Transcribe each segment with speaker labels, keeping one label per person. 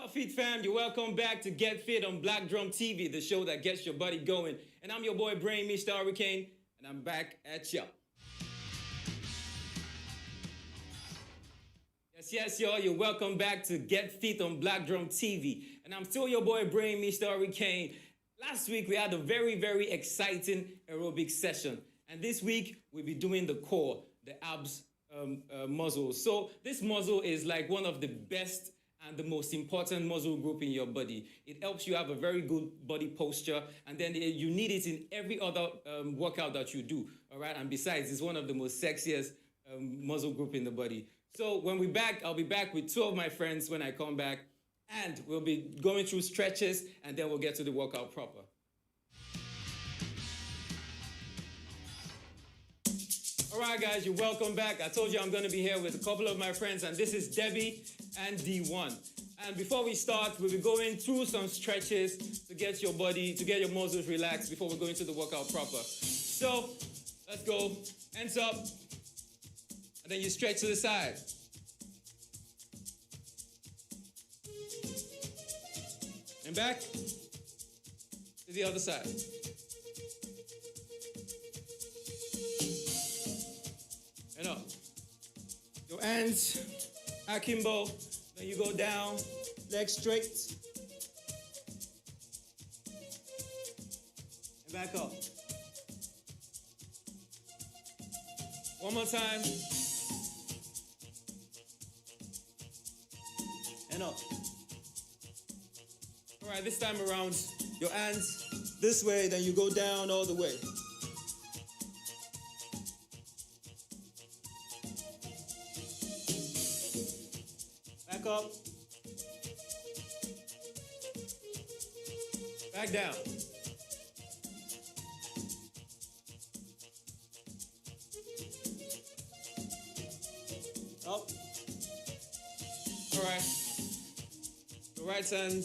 Speaker 1: up, Fit Fam? You're welcome back to Get Fit on Black Drum TV, the show that gets your body going. And I'm your boy Brain, Mr. Hurricane, and I'm back at ya. Yes, y'all, you're welcome back to Get Fit on Black Drum TV. And I'm still your boy Brain, Mr. Hurricane. Last week, we had a very, very exciting aerobic session. And this week, we'll be doing the core, the abs muscle. So this muscle is like one of the best and the most important muscle group in your body. It helps you have a very good body posture, and then you need it in every other workout that you do, all right? And besides, it's one of the most sexiest muscle group in the body. So when we're back, I'll be back with two of my friends when I come back, and we'll be going through stretches, and then we'll get to the workout proper. All right, guys, you're welcome back. I told you I'm going to be here with a couple of my friends, and this is Debbie and D1. And before we start, we'll be going through some stretches to get your body, to get your muscles relaxed before we go into the workout proper. So, let's go. Hands up. And then you stretch to the side. And back to the other side. And up. Your hands akimbo. Then you go down, legs straight. And back up. One more time. And up. All right, this time around, your hands this way, then you go down all the way. Back up. Back down. Up. All right. The right hand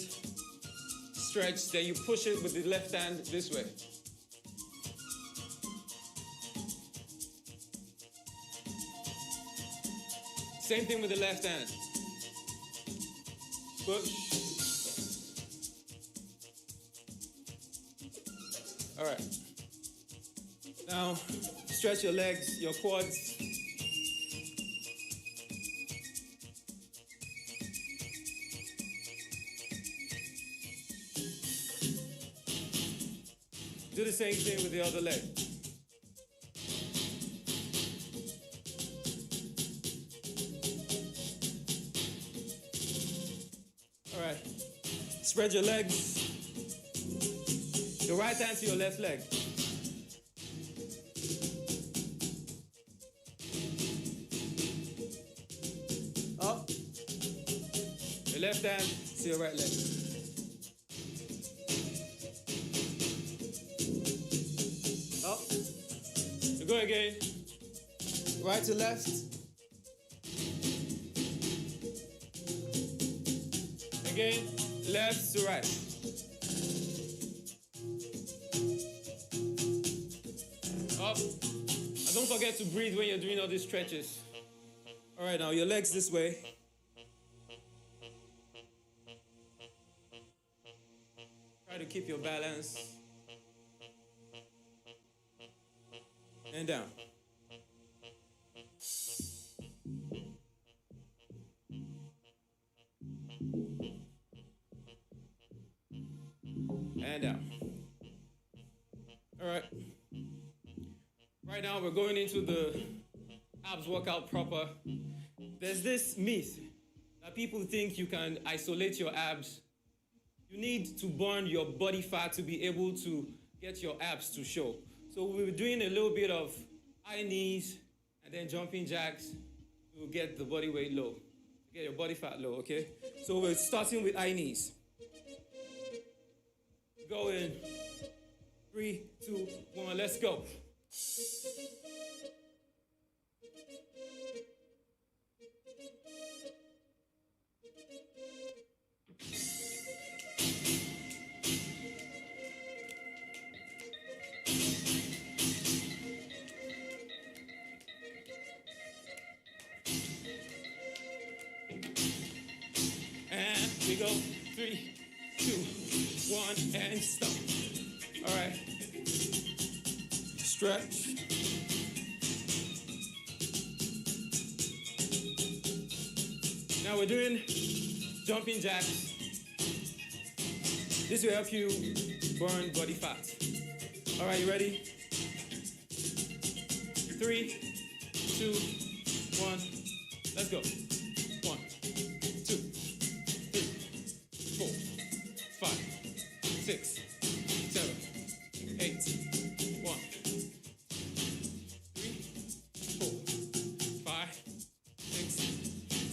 Speaker 1: stretch, then you push it with the left hand this way. Same thing with the left hand. Push. All right. Now, stretch your legs, your quads. Do the same thing with the other leg. All right. Spread your legs. Your right hand to your left leg. Up. Your left hand to your right leg. Up. You go again. Right to left. Again, left to right. Up. And don't forget to breathe when you're doing all these stretches. All right, now your legs this way. Try to keep your balance. And down. And down. All right. Right now we're going into the abs workout proper. There's this myth that people think you can isolate your abs. You need to burn your body fat to be able to get your abs to show. So we're doing a little bit of high knees and then jumping jacks to get the body weight low, to get your body fat low, okay? So we're starting with high knees. Go in. 3, 2, 1, let's go. we go. 3, 2, 1, and stop. All right. Stretch. Now we're doing jumping jacks. This will help you burn body fat. All right, you ready? 3, 2, 1, let's go. 1, 2, 3, 4, 5, 6, 7, 8, 1, 3, 4, 5, 6,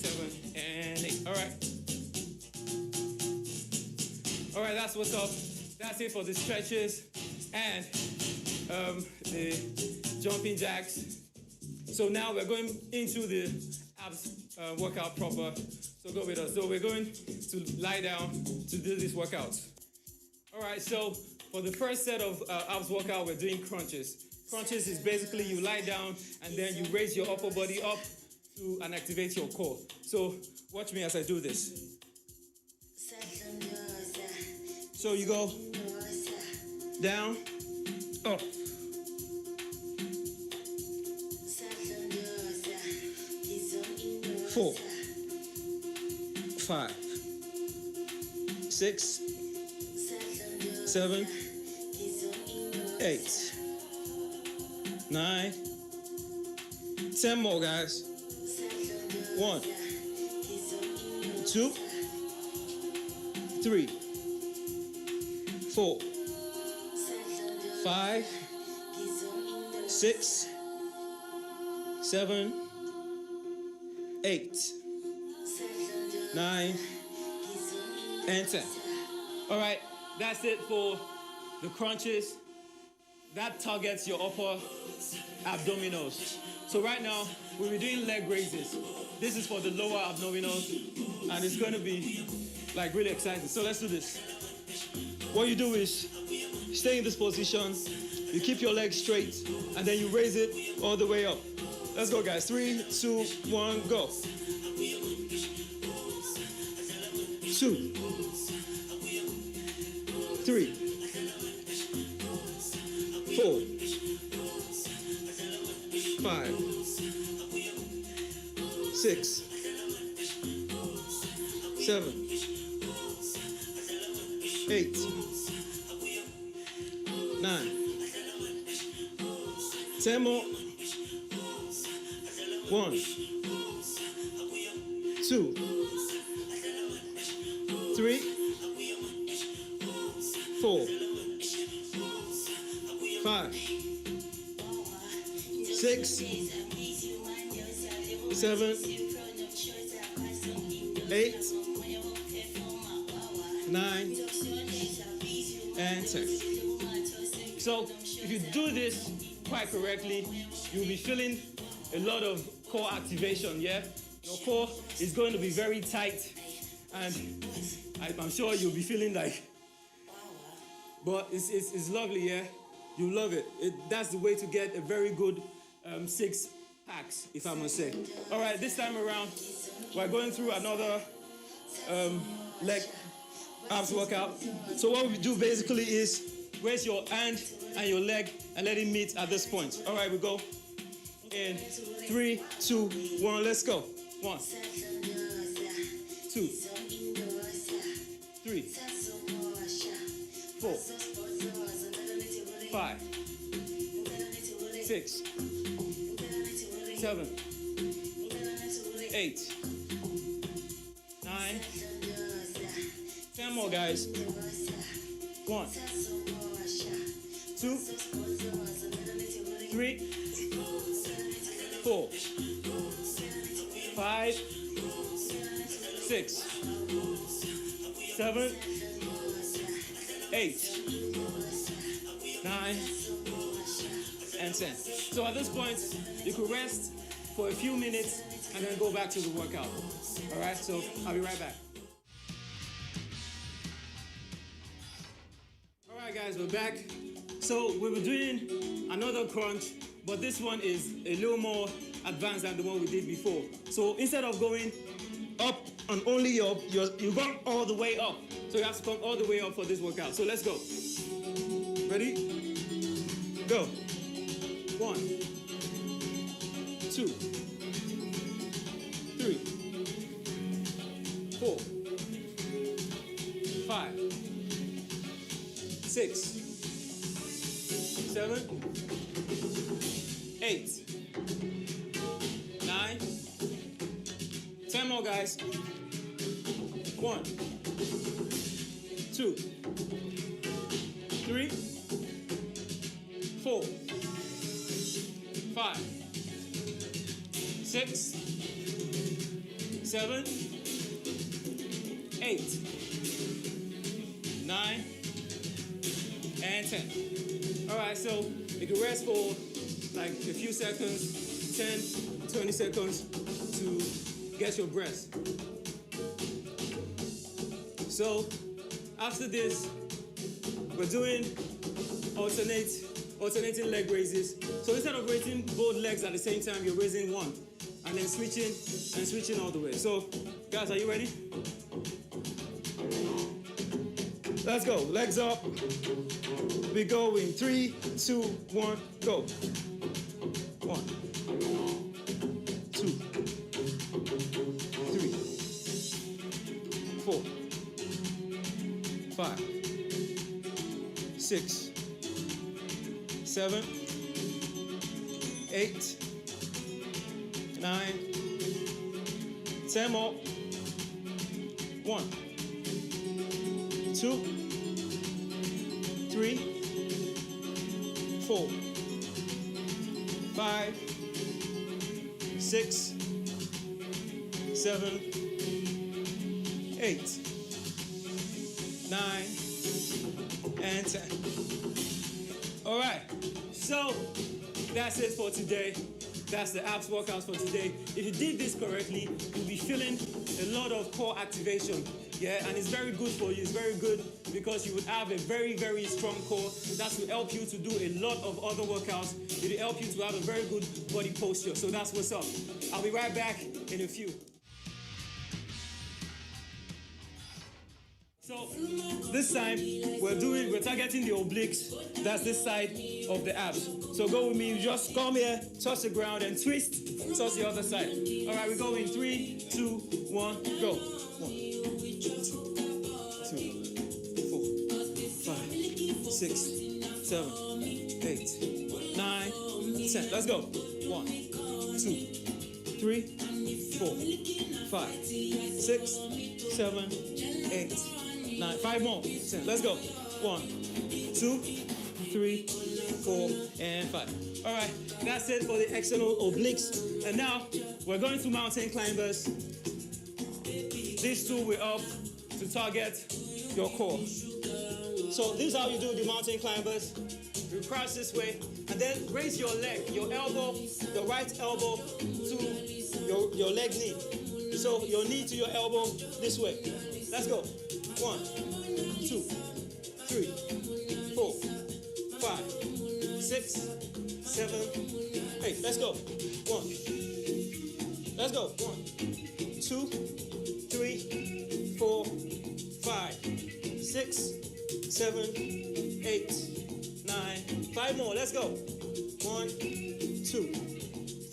Speaker 1: 7, and 8. All right. All right, that's what's up. That's it for the stretches and the jumping jacks. So now we're going into the abs workout proper. So go with us. So we're going to lie down to do this workout. All right, so for the first set of abs workout, we're doing crunches. Crunches is basically you lie down and then you raise your upper body up to and activate your core. So watch me as I do this. So you go down, up. 4, 5, 6, 7, 8, 9, 10 more, guys. 1, 2, 3, 4, 5, 6, 7, 8, 9, and 10. All right, that's it for the crunches. That targets your upper abdominals. So right now, we'll be doing leg raises. This is for the lower abdominals, and it's going to be like really exciting. So let's do this. What you do is stay in this position, you keep your legs straight, and then you raise it all the way up. Let's go, guys. 3, 2, 1, go. 2, 3, 4, 5, 6, 7, 8, 9, 10 more. 1, 2, 3, 4, 5, 6, 7, 8, 9, and 10. So if you do this quite correctly, you'll be feeling a lot of core activation, yeah? Your core is going to be very tight, and I'm sure you'll be feeling like, but it's lovely, yeah? You love it. That's the way to get a very good 6 packs, if I must say. All right, this time around, we're going through another leg abs workout. So what we do basically is raise your hand and your leg and let it meet at this point. All right, we go. In 3, 2, 1, let's go. 1, 2, 3, 4, 5, 6, 7, 8, 9, 10 more, guys. 1, 2, 3, 4, 5, 6, 7, 8, 9, and 10. So at this point, you could rest for a few minutes and then go back to the workout. All right, so I'll be right back. All right, guys, we're back. So we were doing another crunch, but this one is a little more advanced than the one we did before. So instead of going up and only you got all the way up. So you have to come all the way up for this workout. So let's go. Ready? Go. 1, 2, 3, 4, 5, 6, 7, 8, 9, 10 more, guys. 1, 2, 3, 4, 5, 6, 7, 8, 9, and 10. All right, so you can rest for like a few seconds, 10, 20 seconds to get your breath. So after this, we're doing alternating leg raises. So instead of raising both legs at the same time, you're raising one and then switching all the way. So guys, are you ready? Let's go. Legs up. We go in 3, 2, 1, go. 1, 2, 3, 4, 5, 6, 7, 8, 9, 10 more. 1, 2, 3, 4, 5, 6, 7, 8, 9, and 10. All right, so that's it for today. That's the abs workouts for today. If you did this correctly, you'll be feeling a lot of core activation. Yeah, and it's very good for you. It's very good because you would have a very, very strong core. That will help you to do a lot of other workouts. It will help you to have a very good body posture. So that's what's up. I'll be right back in a few. So this time we're targeting the obliques. That's this side of the abs. So go with me. You just come here, touch the ground, and twist. Touch the other side. All right, we go in 3, 2, 1, go. 1, 2, 4, 5, 6, 7, 8, 9, 10. Let's go. 1, 2, 3, 4, 5, 6, 7, 8, 9. 5 more. 10. Let's go. 1, 2, 3, 4, and 5. All right, that's it for the external obliques. And now we're going to mountain climbers. These two will help to target your core. So this is how you do the mountain climbers. You crouch this way, and then raise your leg, your elbow, the right elbow to your leg knee. So your knee to your elbow this way. Let's go. 1, 2, 3, 4, 5, 6, 7, 8. Let's go. 1. Let's go. 1, 2, 3, 4, 5, 6, 7, 8, 9. 5 more. Let's go. 1, 2,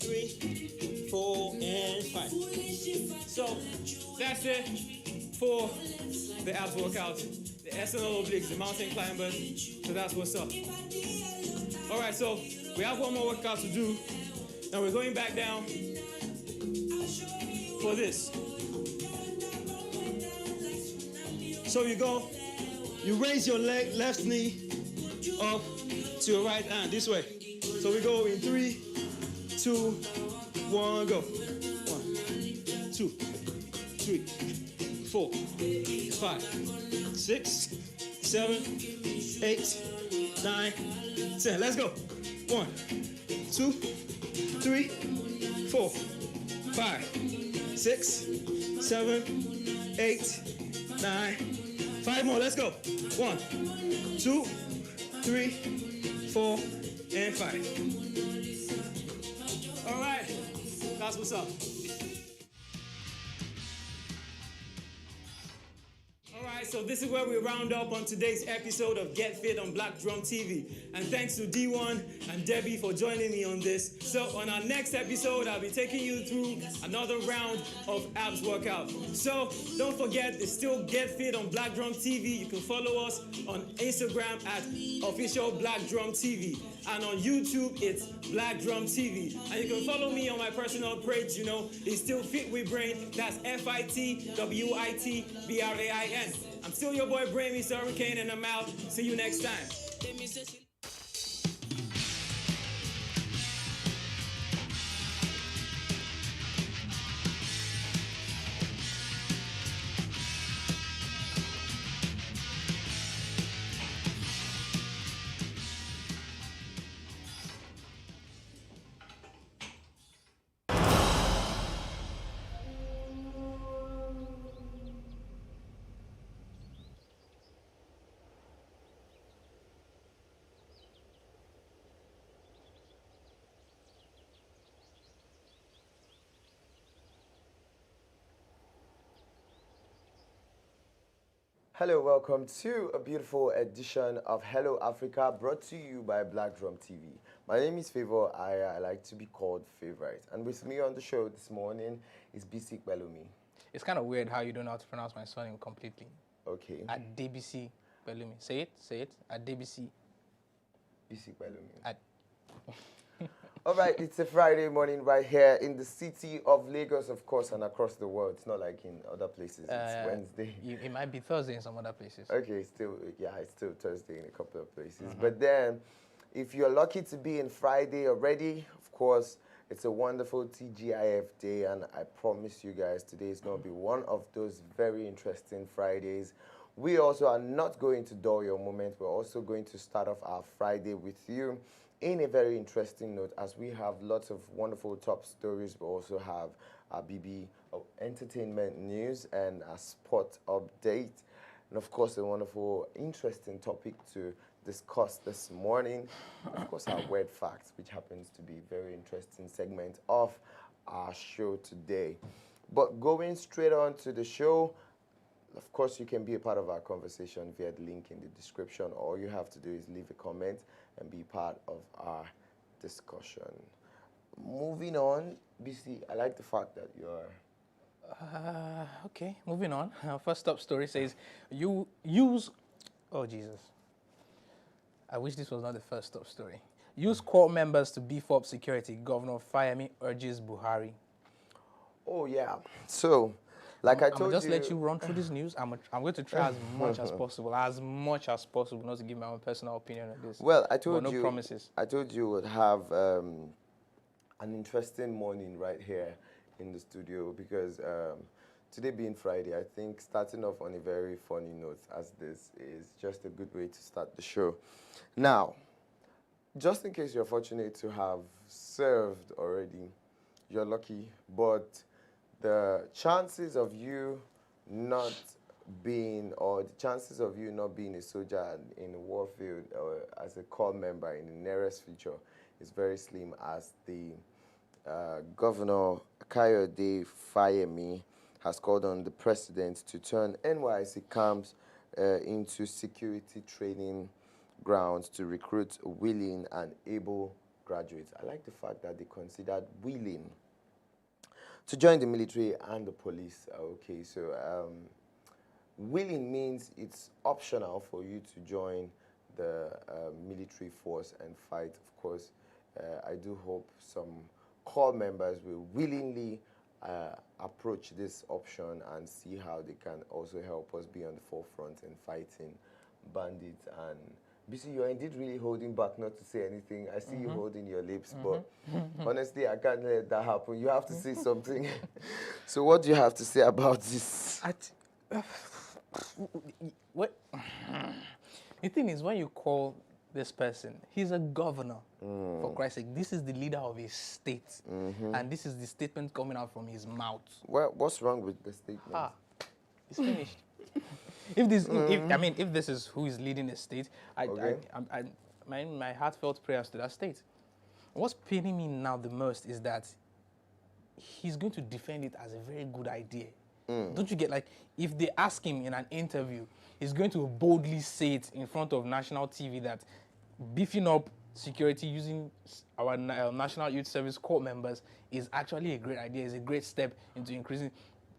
Speaker 1: 3, 4, and 5. So that's it for the abs workout, the external obliques, the mountain climbers. So that's what's up. All right, so we have one more workout to do. Now we're going back down for this. So you go, you raise your left knee up to your right hand this way. So we go in 3, 2, 1, go. 1, 2, 3, 4, 5, 6, 7, 8, 9, 10. Let's go. 1, 2, 3, 4, 5, 6, 7, 8, 9. 5 more. Let's go. 1, 2, 3, 4, and 5. All right. That's what's up. So this is where we round up on today's episode of Get Fit on Black Drum TV. And thanks to D1 and Debbie for joining me on this. So on our next episode, I'll be taking you through another round of abs workout. So don't forget, it's still Get Fit on Black Drum TV. You can follow us on Instagram at official Black Drum TV. And on YouTube, it's Black Drum TV. And you can follow me on my personal page, it's still Fit with Brain. That's FITWITBRAIN. I'm still your boy Brain, Mr. Hurricane, and I'm out. See you next time.
Speaker 2: Hello, welcome to a beautiful edition of Hello Africa, brought to you by Black Drum TV. My name is Favor. I like to be called Favorite. And with me on the show this morning is Bisi Belumi.
Speaker 3: It's kind of weird how you don't know how to pronounce my surname completely.
Speaker 2: Okay.
Speaker 3: Adebisi Belumi. Say it. Adebisi.
Speaker 2: Bisi Belumi. All right, it's a Friday morning right here in the city of Lagos, of course, and across the world. It's not like in other places. It's Wednesday.
Speaker 3: It might be Thursday in some other places.
Speaker 2: Okay, it's still Thursday in a couple of places. But then, if you're lucky to be in Friday already, of course, it's a wonderful TGIF day, and I promise you guys, today is going to be one of those very interesting Fridays. We also are not going to dull your moment. We're also going to start off our Friday with you in a very interesting note, as we have lots of wonderful top stories. We also have our BB entertainment news and a sport update. And of course, a wonderful, interesting topic to discuss this morning. Of course, our word facts, which happens to be a very interesting segment of our show today. But going straight on to the show, of course, you can be a part of our conversation via the link in the description. All you have to do is leave a comment and be part of our discussion. Moving on, BC, I like the fact that you're...
Speaker 3: Okay, moving on. First up story says, you use... Oh, Jesus. I wish this was not the first top story. Use court members to beef up security. Governor Fayemi urges Buhari.
Speaker 2: Oh, yeah. So... Like I told you,
Speaker 3: I'm just let you run through this news. I'm going to try as much as possible, not to give my own personal opinion on this.
Speaker 2: Well, I told
Speaker 3: you,
Speaker 2: no
Speaker 3: promises.
Speaker 2: I told you would have an interesting morning right here in the studio, because today being Friday, I think starting off on a very funny note as this is just a good way to start the show. Now, just in case you're fortunate to have served already, you're lucky, but the chances of you not being, or the chances of you not being a soldier in a war field or as a corps member in the nearest future is very slim, as the Governor Kayode Fayemi has called on the president to turn NYSC camps into security training grounds to recruit willing and able graduates. I like the fact that they considered willing to join the military and the police. Okay, so willing means it's optional for you to join the military force and fight. Of course, I do hope some corps members will willingly approach this option and see how they can also help us be on the forefront in fighting bandits. And BC, you're indeed really holding back not to say anything. I see you holding your lips, but honestly, I can't let that happen. You have to say something. So what do you have to say about this?
Speaker 3: What? The thing is, when you call this person, he's a governor, for Christ's sake. This is the leader of a state, and this is the statement coming out from his mouth.
Speaker 2: Well, what's wrong with the statement?
Speaker 3: It's finished. If this is who is leading the state, my heartfelt prayers to that state. What's paining me now the most is that he's going to defend it as a very good idea. Don't you get, like, if they ask him in an interview, he's going to boldly say it in front of national TV that beefing up security using our National Youth Service Corps members is actually a great idea, is a great step into increasing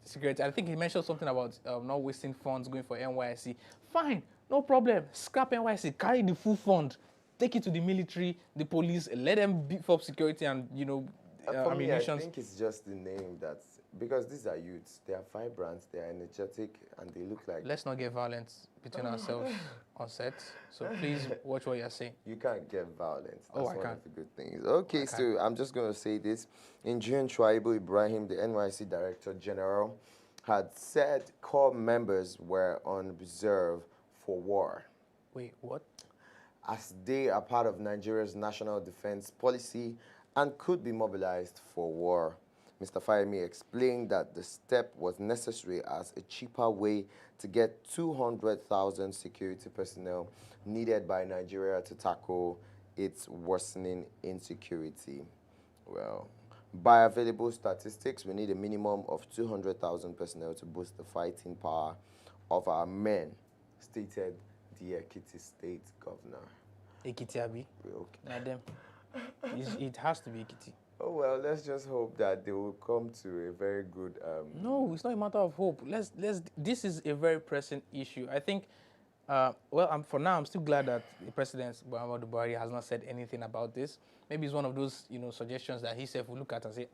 Speaker 3: security. I think he mentioned something about not wasting funds going for NYSC. Fine, no problem. Scrap NYSC, carry the full fund, take it to the military, the police, let them beef up security and, you know,
Speaker 2: For me, I
Speaker 3: ammunitions.
Speaker 2: think it's just the name that's because these are youths. They are vibrant, they are energetic, and they look like
Speaker 3: Let's not get violent between ourselves on set. So please watch what you're saying.
Speaker 2: you can't get violent. That's
Speaker 3: Oh, I
Speaker 2: one
Speaker 3: can.
Speaker 2: of the good things. Okay, so I'm just going to say this. In June, Shuaibu Ibrahim, the NYC Director General, had said core members were on reserve for war,
Speaker 3: Wait, what?
Speaker 2: as they are part of Nigeria's national defense policy and could be mobilized for war. Mr. Fayemi explained that the step was necessary as a cheaper way to get 200,000 security personnel needed by Nigeria to tackle its worsening insecurity. Well, by available statistics, we need a minimum of 200,000 personnel to boost the fighting power of our men, stated the Ekiti State Governor.
Speaker 3: Ekiti Abi.
Speaker 2: Okay.
Speaker 3: Now them. It has to be Ekiti.
Speaker 2: Oh, well, let's just hope that they will come to a very good...
Speaker 3: No, it's not a matter of hope. This is a very pressing issue. I think, for now, I'm still glad that the President, Muhammadu Buhari, has not said anything about this. Maybe it's one of those, suggestions that he said will look at and say,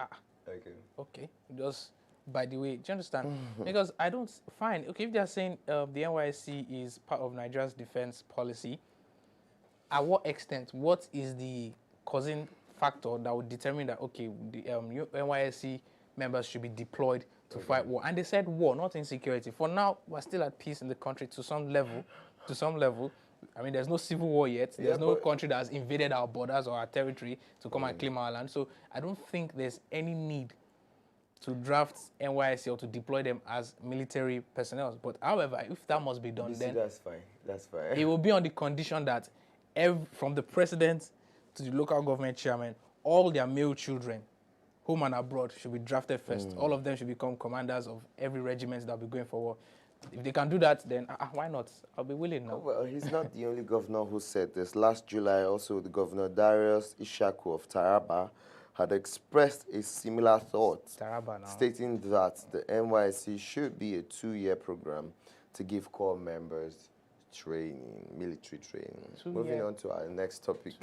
Speaker 3: okay, just by the way, do you understand? Because I don't, fine, okay, if they're saying the NYSC is part of Nigeria's defense policy, at what extent, what is the causing factor that would determine that, okay, the NYSC members should be deployed to fight war? And they said war, not insecurity. For now, we're still at peace in the country to some level. I mean, there's no civil war yet. There's no country that has invaded our borders or our territory to come and claim our land. So I don't think there's any need to draft NYSC or to deploy them as military personnel. But however, if that must be done, then
Speaker 2: that's fine. That's fine.
Speaker 3: it will be on the condition that from the president to the local government chairman, all their male children, home and abroad, should be drafted first. All of them should become commanders of every regiment that will be going for war. If they can do that, then why not? I'll be willing now.
Speaker 2: Oh, well, he's not the only governor who said this. Last July, also, the Governor Darius Ishaku of Taraba had expressed a similar thought, stating that the NYC should be a 2-year program to give core members training, military training. Moving on to our next topic.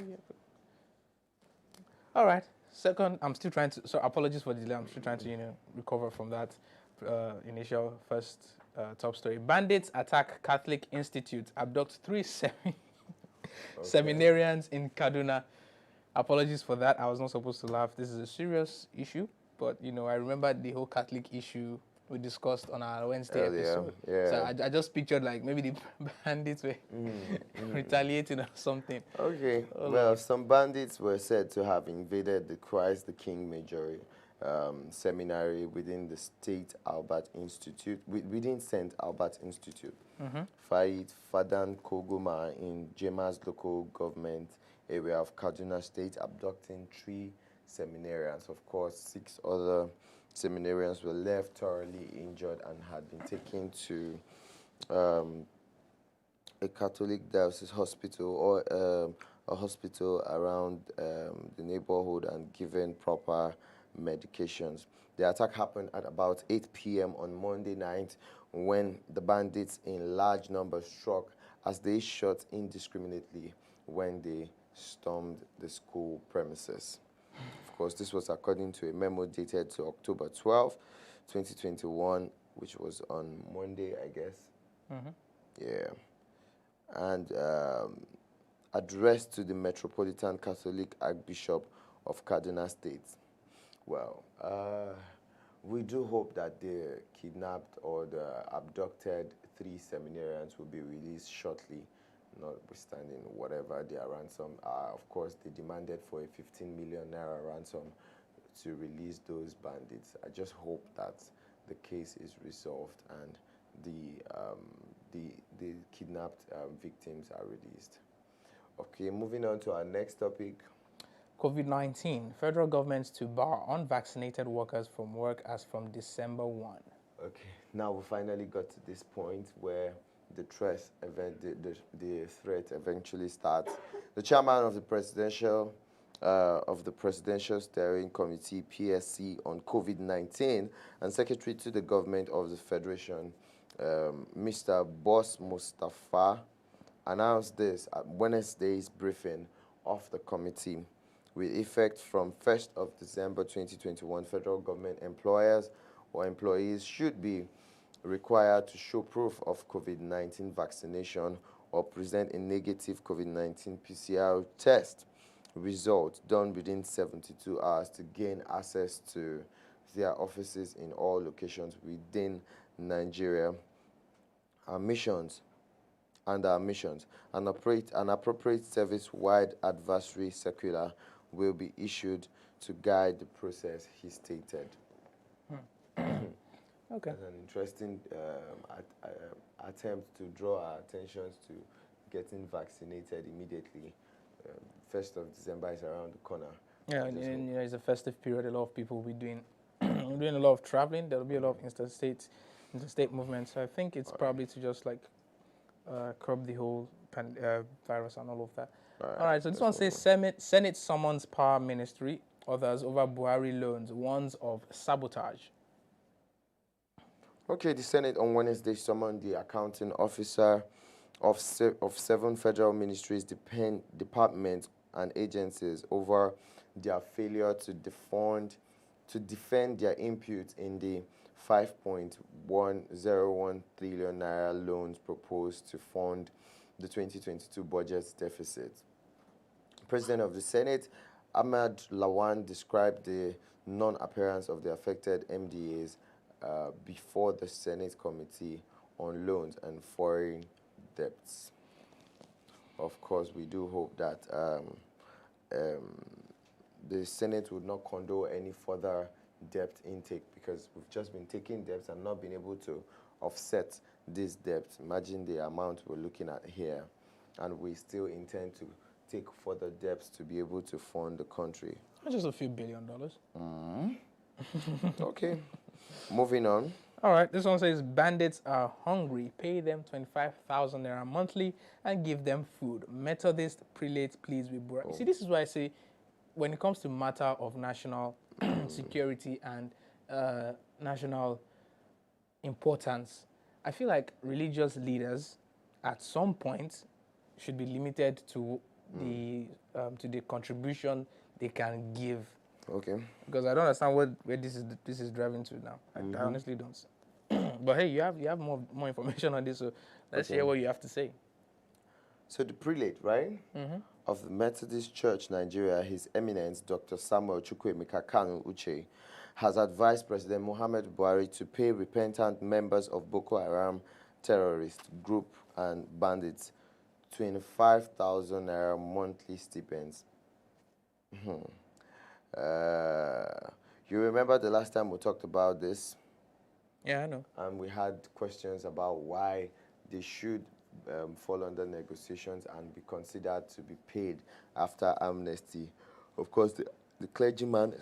Speaker 3: All right. Second, I'm still trying to, so apologies for the delay, I'm still trying to, recover from that initial first top story. Bandits attack Catholic Institute, abduct 3 seminarians in Kaduna. Apologies for that. I was not supposed to laugh. This is a serious issue, but, I remember the whole Catholic issue we discussed on our Wednesday episode.
Speaker 2: Yeah.
Speaker 3: So I just pictured, like, maybe the bandits were retaliating or something.
Speaker 2: Okay. Well, some bandits were said to have invaded the Christ the King Major seminary within the State Albert Institute, within St. Albert Institute. Fait Fadan Koguma in Jema's local government area of Kaduna State, abducting 3 seminarians. Of course, 6 other seminarians were left thoroughly injured and had been taken to a Catholic diocese hospital or a hospital around the neighborhood and given proper medications. The attack happened at about 8 p.m. on Monday night when the bandits in large numbers struck as they shot indiscriminately when they stormed the school premises. Of course, this was according to a memo dated to October 12, 2021, which was on Monday, I guess. Yeah. And addressed to the Metropolitan Catholic Archbishop of Kaduna State. Well, we do hope that the kidnapped or the abducted 3 seminarians will be released shortly, notwithstanding whatever their ransom are. Of course, they demanded for a 15 million naira ransom to release those bandits. I just hope that the case is resolved and the kidnapped victims are released. Okay, moving on to our next topic.
Speaker 3: COVID-19. Federal government to bar unvaccinated workers from work as from December 1.
Speaker 2: Okay, now we finally got to this point where the threat eventually starts. The chairman of the Presidential Steering Committee (PSC) on COVID-19 and secretary to the government of the Federation, Mr. Boss Mustafa, announced this at Wednesday's briefing of the committee. With effect from 1st of December 2021, federal government employers or employees should be required to show proof of COVID-19 vaccination or present a negative COVID-19 PCR test result done within 72 hours to gain access to their offices in all locations within Nigeria. An appropriate service-wide advisory circular will be issued to guide the process, he stated.
Speaker 3: Okay.
Speaker 2: That's an interesting attempt to draw our attentions to getting vaccinated immediately. 1st of December is around the corner.
Speaker 3: Yeah, and it's a festive period. A lot of people will be doing doing a lot of traveling. There will be a lot of interstate movements. So I think it's probably to just like curb the whole virus and all of that. All right, so this one says Senate summons power ministry, others over Buhari loans, warns of sabotage.
Speaker 2: Okay, the Senate on Wednesday summoned the accounting officer of 7 federal ministries, departments, and agencies over their failure to defend their input in the 5.101 trillion naira loans proposed to fund the 2022 budget deficit. President of the Senate, Ahmad Lawan, described the non-appearance of the affected MDAs before the Senate Committee on Loans and Foreign Debts. Of course, we do hope that the Senate would not condone any further debt intake, because we've just been taking debts and not been able to offset this debt. Imagine the amount we're looking at here, and we still intend to take further debts to be able to fund the country.
Speaker 3: Just a few $1 billion.
Speaker 2: Okay, moving on.
Speaker 3: All right, this one says bandits are hungry, pay them 25,000 naira monthly and give them food. Methodist prelate pleads with Buhari. See, this is why I say when it comes to matter of national security and national importance, I feel like religious leaders at some point should be limited to the contribution they can give.
Speaker 2: Okay.
Speaker 3: Because I don't understand where this is driving to now. I honestly don't. But hey, you have more information on this, so let's hear what you have to say.
Speaker 2: So the prelate, right, of the Methodist Church Nigeria, His Eminence Dr. Samuel Chukwuemeka Kanu Uche, has advised President Muhammad Buhari to pay repentant members of Boko Haram terrorist group and bandits 25,000 naira monthly stipends. You remember the last time we talked about this?
Speaker 3: Yeah, I know.
Speaker 2: And we had questions about why they should fall under negotiations and be considered to be paid after amnesty. Of course, the clergyman,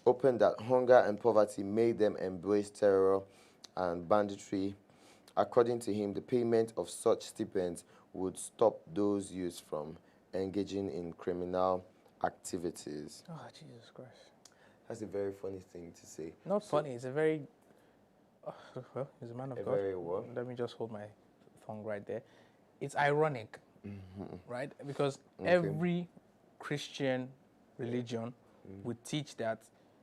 Speaker 2: opened that hunger and poverty made them embrace terror and banditry. According to him, the payment of such stipends would stop those youths from engaging in criminal activities.
Speaker 3: Oh, Jesus Christ.
Speaker 2: That's a very funny thing to say.
Speaker 3: Not funny, it's a very... well, he's a man of God.
Speaker 2: Very what?
Speaker 3: Let me just hold my tongue right there. It's ironic, right? Because every Christian religion would teach that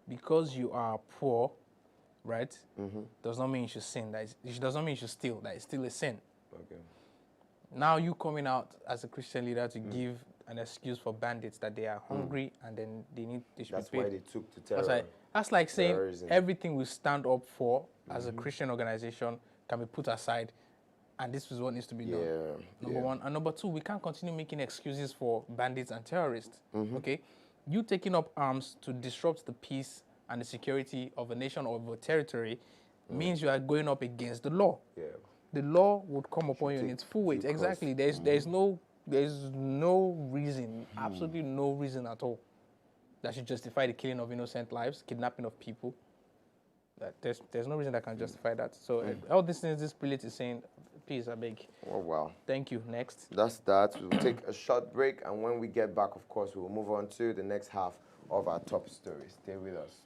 Speaker 3: because you are poor, right, does not mean you should sin. It does not mean you should steal. That is still a sin.
Speaker 2: Okay.
Speaker 3: Now you coming out as a Christian leader to give an excuse for bandits that they are hungry and then they should
Speaker 2: That's
Speaker 3: be paid.
Speaker 2: why they took to terror.
Speaker 3: That's like saying
Speaker 2: terrorism.
Speaker 3: everything we stand up for as a Christian organization can be put aside, and this is what needs to be done. Number one. And number two, we can't continue making excuses for bandits and terrorists. Okay? You taking up arms to disrupt the peace and the security of a nation or of a territory means you are going up against the law.
Speaker 2: Yeah.
Speaker 3: The law would come upon you in its full weight. Exactly. There's no reason, absolutely no reason at all, that should justify the killing of innocent lives, kidnapping of people. That there's no reason that can justify that. So all these things this prelate is saying, please, I beg.
Speaker 2: Oh, wow.
Speaker 3: Thank you. Next.
Speaker 2: That's that. We'll take a short break, and when we get back, of course, we'll move on to the next half of our top stories. Stay with us.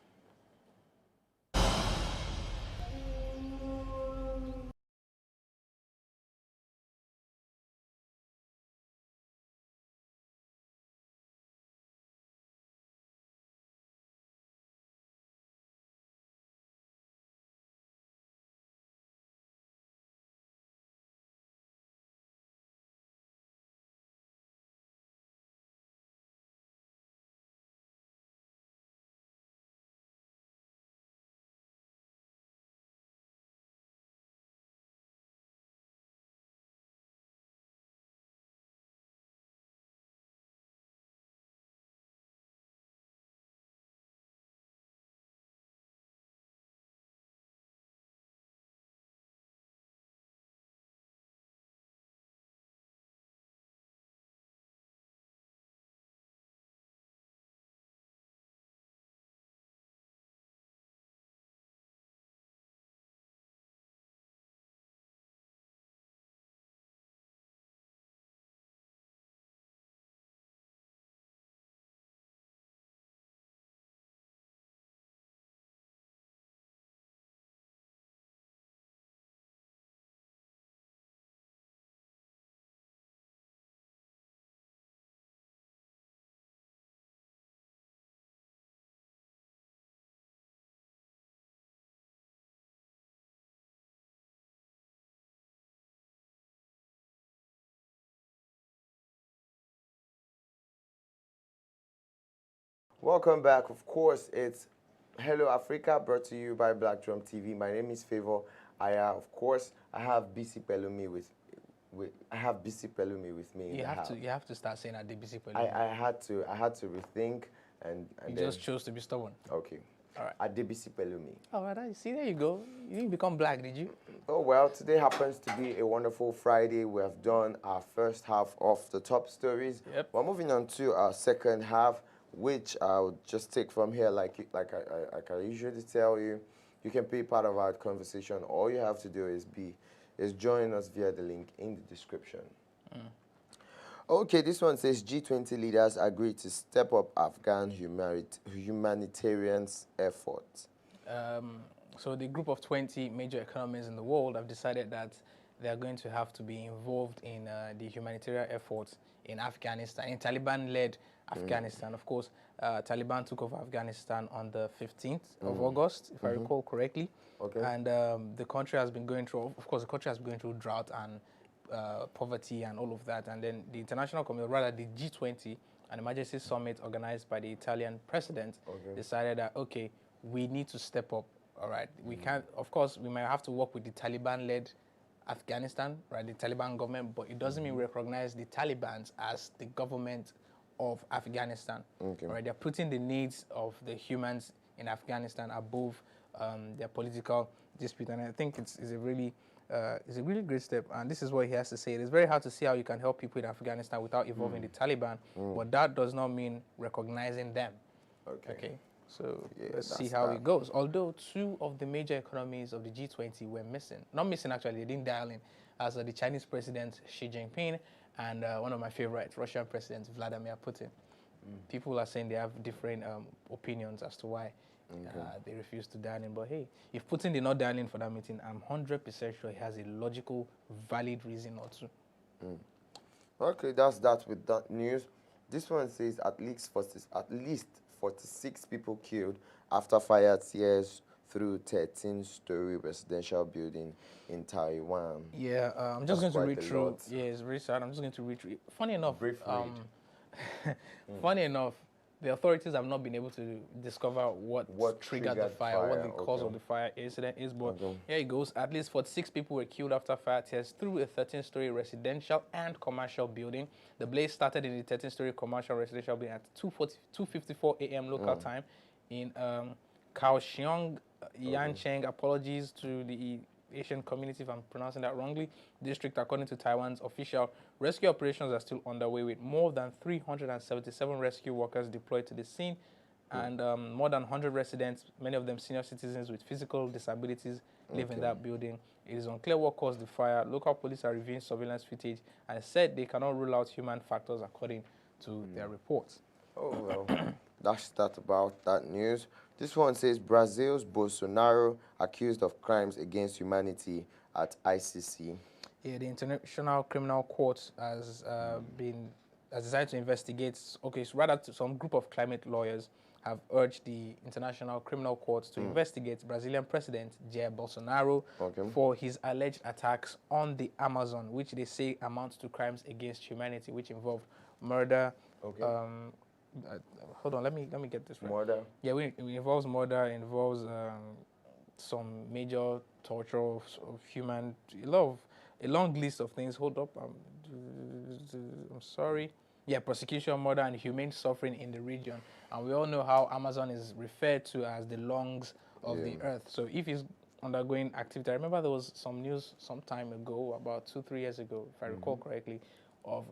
Speaker 2: Welcome back. Of course, it's Hello Africa, brought to you by Black Drum TV. My name is Favor Aya. Of course, I have BC Pelumi with me.
Speaker 3: You have to start saying that BC Pelumi.
Speaker 2: I had to rethink and
Speaker 3: you
Speaker 2: then,
Speaker 3: just chose to be stubborn.
Speaker 2: okay.
Speaker 3: All right.
Speaker 2: Adebisi Pelumi.
Speaker 3: All right. See, there you go. You didn't become black, did you?
Speaker 2: Oh, well, today happens to be a wonderful Friday. We have done our first half of the top stories.
Speaker 3: Yep.
Speaker 2: We're moving on to our second half, which I'll just take from here, like I usually tell you. You can be part of our conversation. All you have to do is join us via the link in the description. Okay, this one says G20 leaders agree to step up Afghan humanitarian efforts.
Speaker 3: So the group of 20 major economies in the world have decided that they are going to have to be involved in the humanitarian efforts in Afghanistan, in Taliban-led Afghanistan. Of course, Taliban took over Afghanistan on the 15th of August, if I recall correctly.
Speaker 2: Okay.
Speaker 3: And the country has been going through, of course, the country has been going through drought and poverty and all of that. And then the international community, rather the G20, an emergency summit organized by the Italian president, decided that, okay, we need to step up. All right, we can't, of course, we might have to work with the Taliban-led Afghanistan, right, the Taliban government, but it doesn't mean we recognize the Taliban as the government of Afghanistan. Okay. All right, they're putting the needs of the humans in Afghanistan above their political dispute, and I think it's a really great step. And this is what he has to say. It is very hard to see how you can help people in Afghanistan without involving the Taliban, but that does not mean recognizing them. Okay. So yeah, let's see how it goes. Although two of the major economies of the G20 were missing. Not missing, actually, they didn't dial in, as the Chinese president Xi Jinping and one of my favorites, Russian president Vladimir Putin. People are saying they have different opinions as to why they refuse to dial in. But hey, if Putin did not dial in for that meeting, I'm 100% sure he has a logical, valid reason or two.
Speaker 2: Okay, that's that with that news. This one says at least 46 people killed after fire tears through 13-story residential building in Taiwan.
Speaker 3: Yeah, I'm just going to read through. Yeah, it's very sad. I'm just going to read through. Funny enough, funny enough, the authorities have not been able to discover what triggered the fire, what the cause of the fire incident is. But here it goes. At least 46 people were killed after fire tears through a 13-story residential and commercial building. The blaze started in the 13-story commercial residential building at 2:54 a.m. local time in Kaohsiung, Yancheng. Apologies to the Asian community if I'm pronouncing that wrongly. District, according to Taiwan's official, rescue operations are still underway with more than 377 rescue workers deployed to the scene. and more than 100 residents, many of them senior citizens with physical disabilities, live in that building. It is unclear what caused the fire. Local police are reviewing surveillance footage and said they cannot rule out human factors according to their reports.
Speaker 2: Oh, well, that's that about that news. This one says Brazil's Bolsonaro accused of crimes against humanity at ICC.
Speaker 3: Yeah, the International Criminal Court has decided to investigate. Okay, so rather, some group of climate lawyers have urged the International Criminal Court to investigate Brazilian President Jair Bolsonaro for his alleged attacks on the Amazon, which they say amounts to crimes against humanity, which involve murder. Hold on, let me get this right.
Speaker 2: Murder?
Speaker 3: Yeah, it involves murder, involves some major torture of human, a long list of things. Hold up, I'm sorry. Yeah, persecution, murder, and humane suffering in the region. And we all know how Amazon is referred to as the lungs of the earth. So if he's undergoing activity, I remember there was some news some time ago, about 2-3 years ago, if I recall correctly, of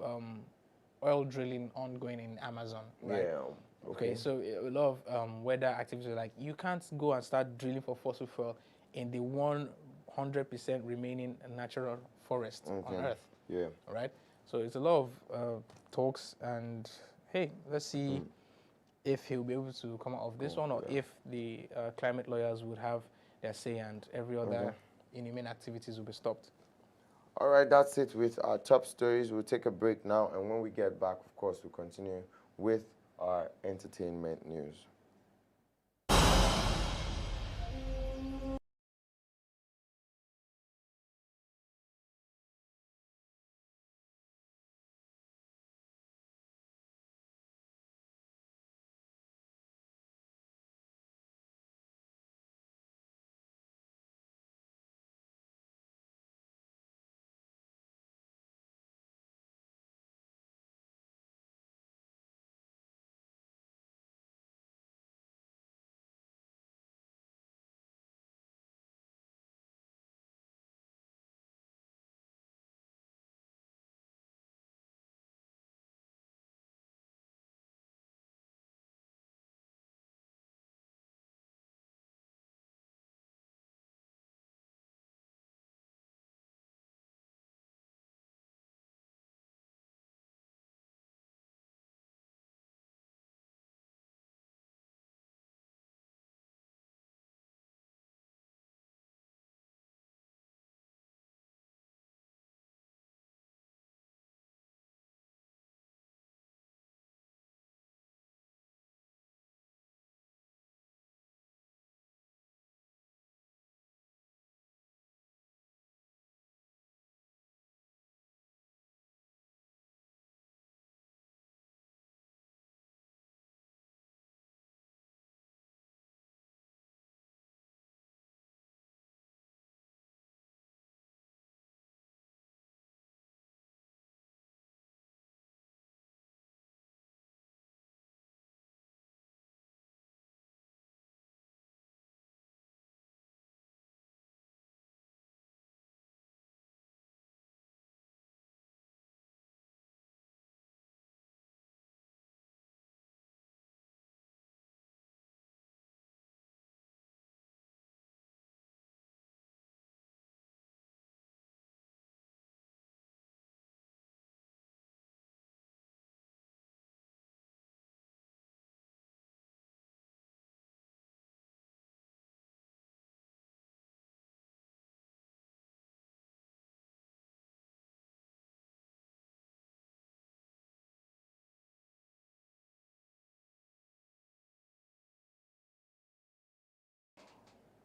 Speaker 3: oil drilling ongoing in Amazon. Right?
Speaker 2: Yeah.
Speaker 3: Okay, so a lot of weather activities, like you can't go and start drilling for fossil fuel in the 100% remaining natural forest on Earth.
Speaker 2: Yeah.
Speaker 3: All right. So it's a lot of talks, and hey, let's see if he'll be able to come out of this one, or if the climate lawyers would have their say, and every other inhumane activities will be stopped.
Speaker 2: All right, that's it with our top stories. We'll take a break now, and when we get back, of course, we'll continue with our entertainment news.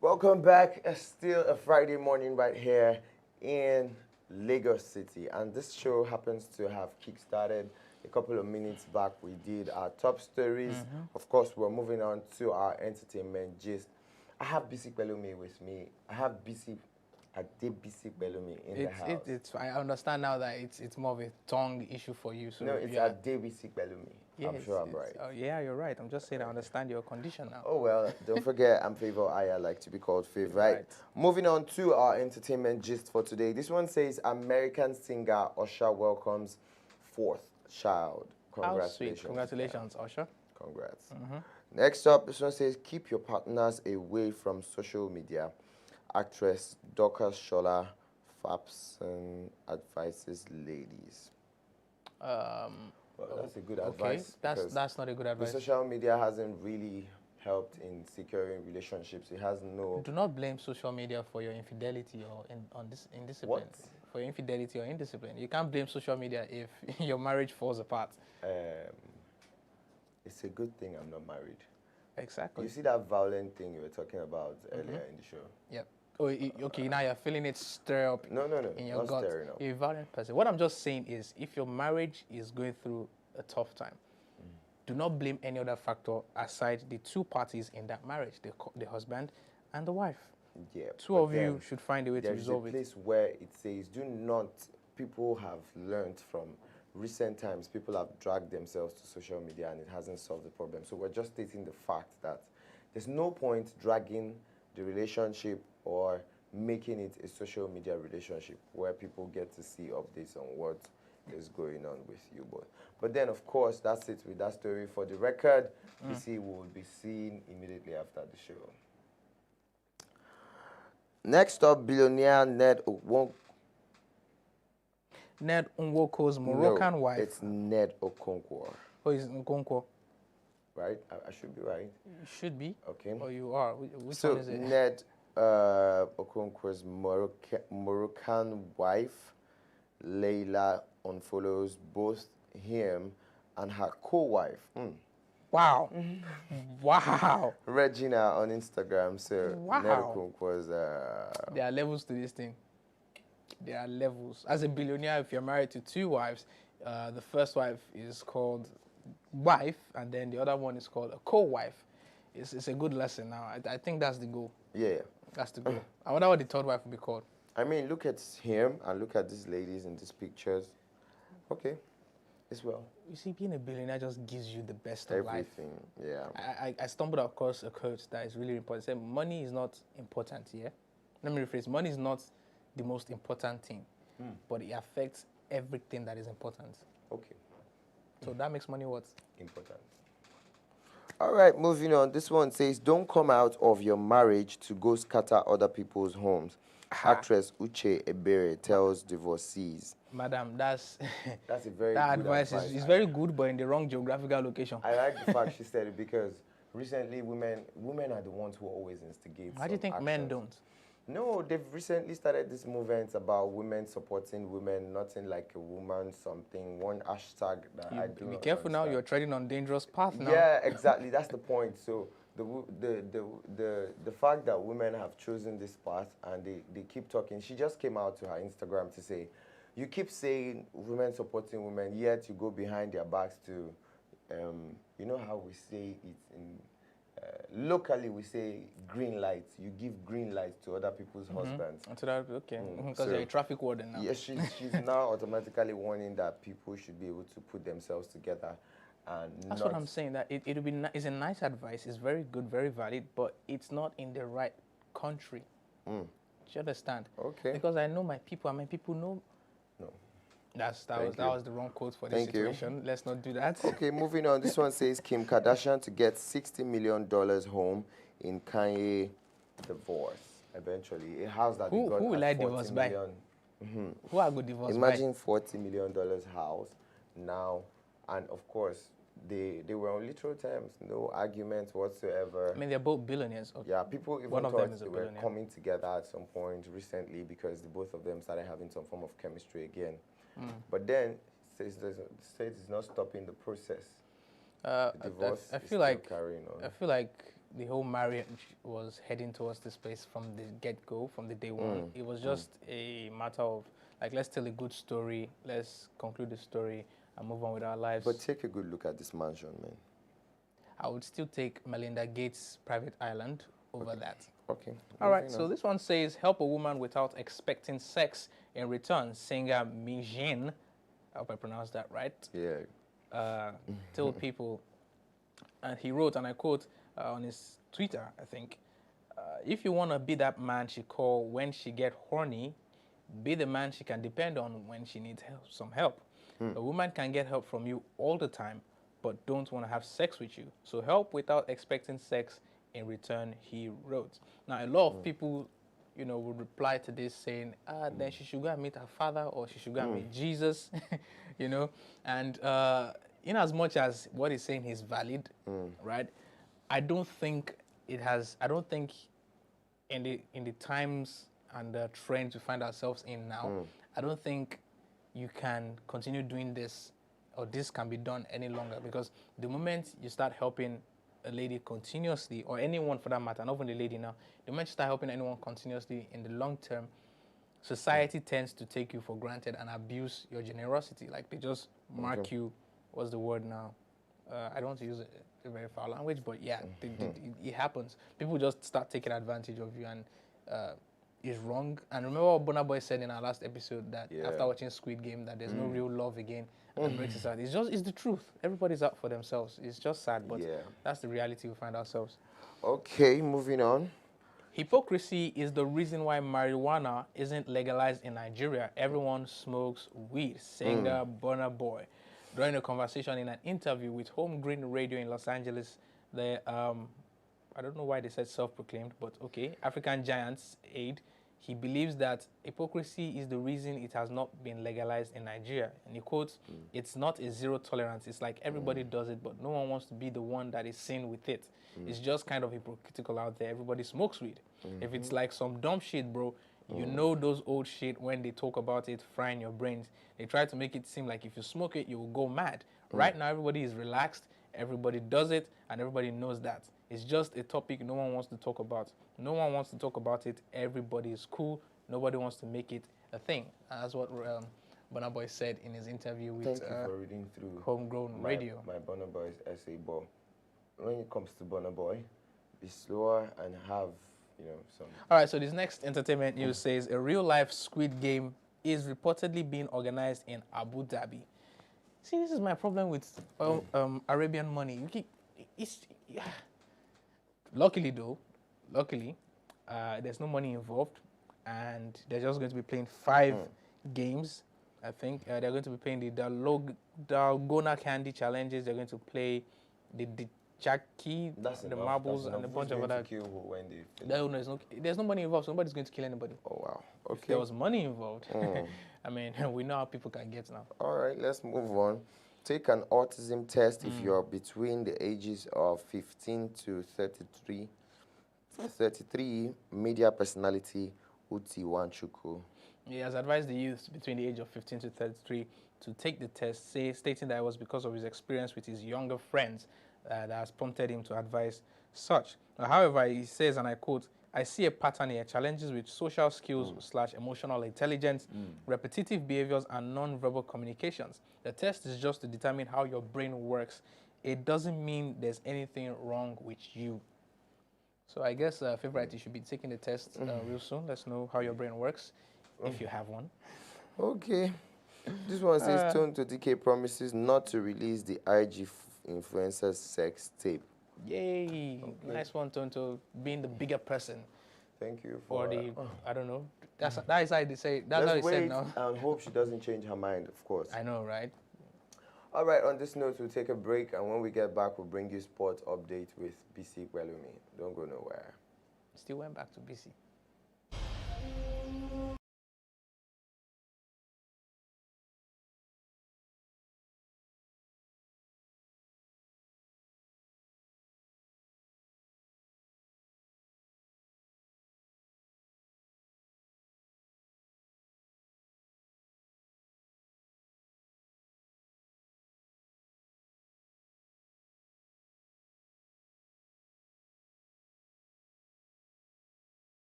Speaker 2: Welcome back. It's still a Friday morning right here in Lagos City, and this show happens to have kickstarted a couple of minutes back. We did our top stories. Of course, we're moving on to our entertainment gist. I have BC Belumi with me. I have BC Belumi in the house.
Speaker 3: I understand now that it's more of a tongue issue for you. So
Speaker 2: no, it's BC Belumi.
Speaker 3: Yeah,
Speaker 2: I'm sure I'm right.
Speaker 3: Oh, yeah, you're right. I'm just saying I understand your condition now.
Speaker 2: Oh, well, don't forget, I'm Favor. I like to be called Fav, right? Moving on to our entertainment gist for today. This one says American singer Usher welcomes fourth child. Congratulations.
Speaker 3: How sweet. Congratulations, Usher.
Speaker 2: Congrats. Next up, this one says, keep your partners away from social media. Actress Dorcas Shola Fapson advises ladies. Well, that's a good advice.
Speaker 3: That's not a good
Speaker 2: The
Speaker 3: advice.
Speaker 2: social media hasn't really helped in securing relationships. It has no...
Speaker 3: Do not blame social media for your infidelity or indiscipline.
Speaker 2: What?
Speaker 3: For your infidelity or indiscipline. You can't blame social media if your marriage falls apart.
Speaker 2: It's a good thing I'm not married.
Speaker 3: Exactly.
Speaker 2: You see that violent thing you were talking about earlier in the show?
Speaker 3: Yep. Oh, okay, now you're feeling it stir up
Speaker 2: No,
Speaker 3: in your
Speaker 2: not
Speaker 3: gut.
Speaker 2: stirring up.
Speaker 3: You're a violent person. What I'm just saying is, if your marriage is going through a tough time, do not blame any other factor aside the two parties in that marriage, the husband and the wife.
Speaker 2: Yeah.
Speaker 3: Two of you should find a way to resolve it.
Speaker 2: There's a place where it says, do not, people have learned from recent times, people have dragged themselves to social media and it hasn't solved the problem. So we're just stating the fact that there's no point dragging the relationship or making it a social media relationship where people get to see updates on what is going on with you both. But then, of course, that's it with that story. For the record, we will be seen immediately after the show. Next up, billionaire Ned
Speaker 3: Nwoko's Moroccan wife.
Speaker 2: It's Ned Okonkwo.
Speaker 3: Oh, it's Nkonkwo.
Speaker 2: Right? I should be right.
Speaker 3: You should be.
Speaker 2: Okay.
Speaker 3: Or you are. Which
Speaker 2: So
Speaker 3: one is it?
Speaker 2: Ned Okonkwo's Moroccan wife, Leila, unfollows both him and her co-wife.
Speaker 3: Wow. Wow.
Speaker 2: Regina on Instagram. So
Speaker 3: Wow.
Speaker 2: Ned Okonkwo's
Speaker 3: There are levels to this thing. There are levels. As a billionaire, if you're married to two wives, the first wife is called wife, and then the other one is called a co-wife. It's a good lesson now. I think that's the goal.
Speaker 2: yeah.
Speaker 3: That's the goal. I wonder what the third wife will be called.
Speaker 2: I mean, look at him and look at these ladies in these pictures. Okay, as well.
Speaker 3: You see, being a billionaire just gives you the best of life.
Speaker 2: Everything, yeah.
Speaker 3: I stumbled across a quote that is really important. It said, money is not important, yeah? Let me rephrase. Money is not the most important thing, but it affects everything that is important.
Speaker 2: Okay,
Speaker 3: So that makes money what?
Speaker 2: important. All right, moving on. This one says, don't come out of your marriage to go scatter other people's homes. Actress Uche Ebere tells divorcees.
Speaker 3: Madam, that's
Speaker 2: That's a very
Speaker 3: that
Speaker 2: good
Speaker 3: advice is very good, but in the wrong geographical location.
Speaker 2: I like the fact she said it because recently women are the ones who always instigate.
Speaker 3: Why do you think men don't?
Speaker 2: No, they've recently started this movement about women supporting women, nothing like a woman something. One hashtag that I do
Speaker 3: Be
Speaker 2: not
Speaker 3: careful now,
Speaker 2: understand.
Speaker 3: you're treading on dangerous path now.
Speaker 2: Yeah, exactly. That's the point. So the fact that women have chosen this path and they keep talking. She just came out to her Instagram to say, you keep saying women supporting women, yet you go behind their backs to, you know how we say it in, locally we say green lights. You give green lights to other people's husbands.
Speaker 3: So that, okay, because
Speaker 2: So-
Speaker 3: you're a traffic warden now.
Speaker 2: Yes, she's now automatically warning that people should be able to put themselves together and
Speaker 3: That's
Speaker 2: not...
Speaker 3: what I'm saying. That it would be it's a nice advice. It's very good, very valid, but it's not in the right country. Do you understand?
Speaker 2: Okay.
Speaker 3: Because I know my people, and my people know.
Speaker 2: No.
Speaker 3: That
Speaker 2: Thank you.
Speaker 3: was the wrong quote for this
Speaker 2: Thank you.
Speaker 3: situation. Let's not do that.
Speaker 2: Okay, moving on. This one says Kim Kardashian to get $60 million home in Kanye divorce. Eventually, a house that
Speaker 3: Who
Speaker 2: they got
Speaker 3: will
Speaker 2: at
Speaker 3: I divorce
Speaker 2: 40
Speaker 3: by?
Speaker 2: million.
Speaker 3: Who are good divorce?
Speaker 2: Imagine $40 million house now, and of course they were on literal terms, no arguments whatsoever.
Speaker 3: I mean, they're both billionaires. Okay.
Speaker 2: Yeah, people even
Speaker 3: One of them
Speaker 2: thought
Speaker 3: is a
Speaker 2: they were
Speaker 3: billionaire.
Speaker 2: coming together at some point recently because the both of them started having some form of chemistry again. But then the state is not stopping the process. The divorce
Speaker 3: I
Speaker 2: is
Speaker 3: feel
Speaker 2: still
Speaker 3: like
Speaker 2: carrying on.
Speaker 3: I feel like the whole marriage was heading towards this place from the get-go, from the day one. It was just a matter of like, let's tell a good story, let's conclude the story, and move on with our lives.
Speaker 2: But take a good look at this mansion, man.
Speaker 3: I would still take Melinda Gates' private island over that.
Speaker 2: Okay.
Speaker 3: All right,
Speaker 2: moving
Speaker 3: so
Speaker 2: on.
Speaker 3: this one says, help a woman without expecting sex in return. Singer Mijin, I hope I pronounced that right,
Speaker 2: Yeah.
Speaker 3: told people, and he wrote, and I quote on his Twitter, I think, if you want to be that man she call when she get horny, be the man she can depend on when she needs help, some help. A woman can get help from you all the time, but don't want to have sex with you. So help without expecting sex in return, he wrote. Now, a lot of people, you know, would reply to this saying, then she should go and meet her father, or she should go and meet Jesus, you know. And in as much as what he's saying is valid, right, I don't think in the times and the trends we find ourselves in now, I don't think you can continue doing this, or this can be done any longer, because the moment you start helping a lady continuously, or anyone for that matter, not even the lady now, the moment you start helping anyone continuously, in the long term, society tends to take you for granted and abuse your generosity. Like, they just mark you, what's the word now? I don't want to use a very foul language, but yeah, it happens. People just start taking advantage of you, and it's wrong. And remember what Burna Boy said in our last episode, that after watching Squid Game, that there's no real love again, and it breaks his heart. It's the truth. Everybody's out for themselves. It's just sad, but that's the reality we find ourselves.
Speaker 2: Okay, moving on.
Speaker 3: Hypocrisy is the reason why marijuana isn't legalized in Nigeria. Everyone smokes weed, singer Burna Boy. During a conversation in an interview with Home Green Radio in Los Angeles, the I don't know why they said self-proclaimed, but okay, African Giants aide, he believes that hypocrisy is the reason it has not been legalized in Nigeria. And he quotes, it's not a zero tolerance. It's like everybody does it, but no one wants to be the one that is seen with it. It's just kind of hypocritical out there. Everybody smokes weed. If it's like some dumb shit, bro, you know those old shit, when they talk about it, frying your brains, they try to make it seem like if you smoke it, you will go mad. Right now, everybody is relaxed, everybody does it, and everybody knows that. It's just a topic no one wants to talk about. No one wants to talk about it. Everybody is cool. Nobody wants to make it a thing. And that's what Burna Boy said in his interview with
Speaker 2: Thank you for reading through
Speaker 3: Homegrown Radio.
Speaker 2: My Burna Boy's essay, but when it comes to Burna Boy, be slower and have, you know, some...
Speaker 3: All right, so this next entertainment news says a real-life Squid Game is reportedly being organized in Abu Dhabi. See, this is my problem with Arabian money. Luckily, there's no money involved, and they're just going to be playing 5 games. I think they're going to be playing the Dalgona Candy challenges. They're going to play the Jackie, the marbles, and a bunch of other. There's no money involved, so nobody's going to kill anybody.
Speaker 2: Oh, wow. Okay.
Speaker 3: If there was money involved, I mean, we know how people can get now.
Speaker 2: All right, let's move on. Take an autism test if you're between the ages of 15 to 33. 33, media personality Uti Wanchuku.
Speaker 3: He has advised the youth between the age of 15 to 33 to take the test, stating that it was because of his experience with his younger friends that has prompted him to advise such. However, he says, and I quote, I see a pattern here, challenges with social skills / emotional intelligence, repetitive behaviors, and non-verbal communications. The test is just to determine how your brain works. It doesn't mean there's anything wrong with you. So I guess, Favorite, you should be taking the test real soon. Let's know how your brain works, if you have one.
Speaker 2: Okay. This one says, Tone to DK promises not to release the IG influencer's sex tape.
Speaker 3: Yay. Okay. Nice one, Tonto, being the bigger person.
Speaker 2: Thank you for...
Speaker 3: Or the, I don't know. That is how they say. That's how they say now.
Speaker 2: And hope she doesn't change her mind, of course.
Speaker 3: I know, right?
Speaker 2: All right, on this note, we'll take a break, and when we get back, we'll bring you sports update with BC Gwelumi. Don't go nowhere.
Speaker 3: Still went back to BC.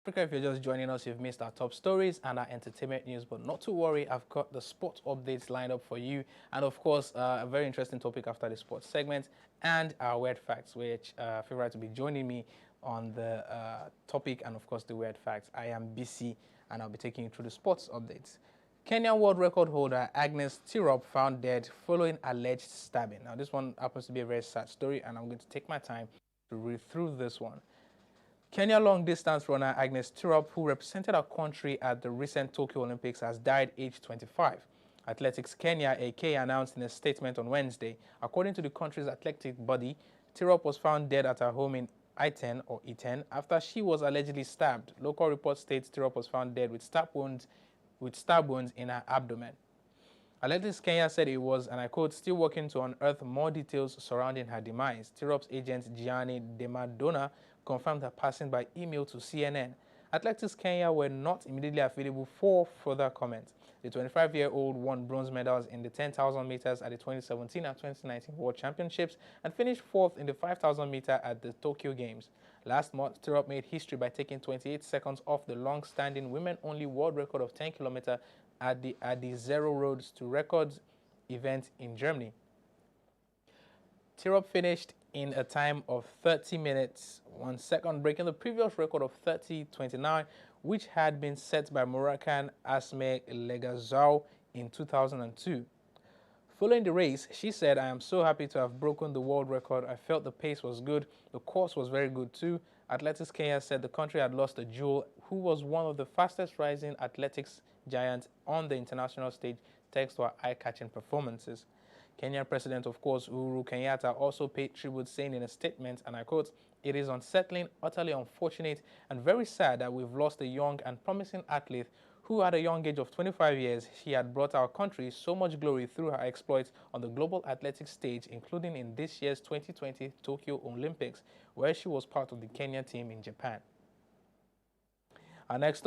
Speaker 3: Africa, if you're just joining us, you've missed our top stories and our entertainment news, but not to worry, I've got the sports updates lined up for you. And of course, a very interesting topic after the sports segment and our weird facts, which Favorite will be joining me on the topic and of course the weird facts. I am BC and I'll be taking you through the sports updates. Kenyan world record holder Agnes Tirop found dead following alleged stabbing. Now, this one happens to be a very sad story, and I'm going to take my time to read through this one. Kenya long-distance runner Agnes Tirop, who represented our country at the recent Tokyo Olympics, has died aged 25. Athletics Kenya, AK, announced in a statement on Wednesday. According to the country's athletic body, Tirop was found dead at her home in Iten or Iten after she was allegedly stabbed. Local reports state Tirop was found dead with stab wounds in her abdomen. Athletics Kenya said it was, and I quote, still working to unearth more details surrounding her demise. Tirop's agent Gianni Demadonna confirmed her passing by email to CNN. Athletics Kenya were not immediately available for further comment. The 25-year-old won bronze medals in the 10,000 meters at the 2017 and 2019 World Championships and finished fourth in the 5,000 meter at the Tokyo Games. Last month, Tirop made history by taking 28 seconds off the long-standing women-only world record of 10 kilometers at the Zero Roads to Records event in Germany. Tirop finished in a time of 30 minutes, 1 second, breaking the previous record of 30:29, which had been set by Moroccan Asme Legazao in 2002. Following the race, she said, I am so happy to have broken the world record. I felt the pace was good. The course was very good too. Athletics Kenya said the country had lost a jewel who was one of the fastest rising athletics giants on the international stage thanks to her eye-catching performances. Kenyan President, of course, Uhuru Kenyatta, also paid tribute, saying in a statement, and I quote, it is unsettling, utterly unfortunate, and very sad that we've lost a young and promising athlete who at a young age of 25 years, she had brought our country so much glory through her exploits on the global athletics stage, including in this year's 2020 Tokyo Olympics, where she was part of the Kenyan team in Japan. Our next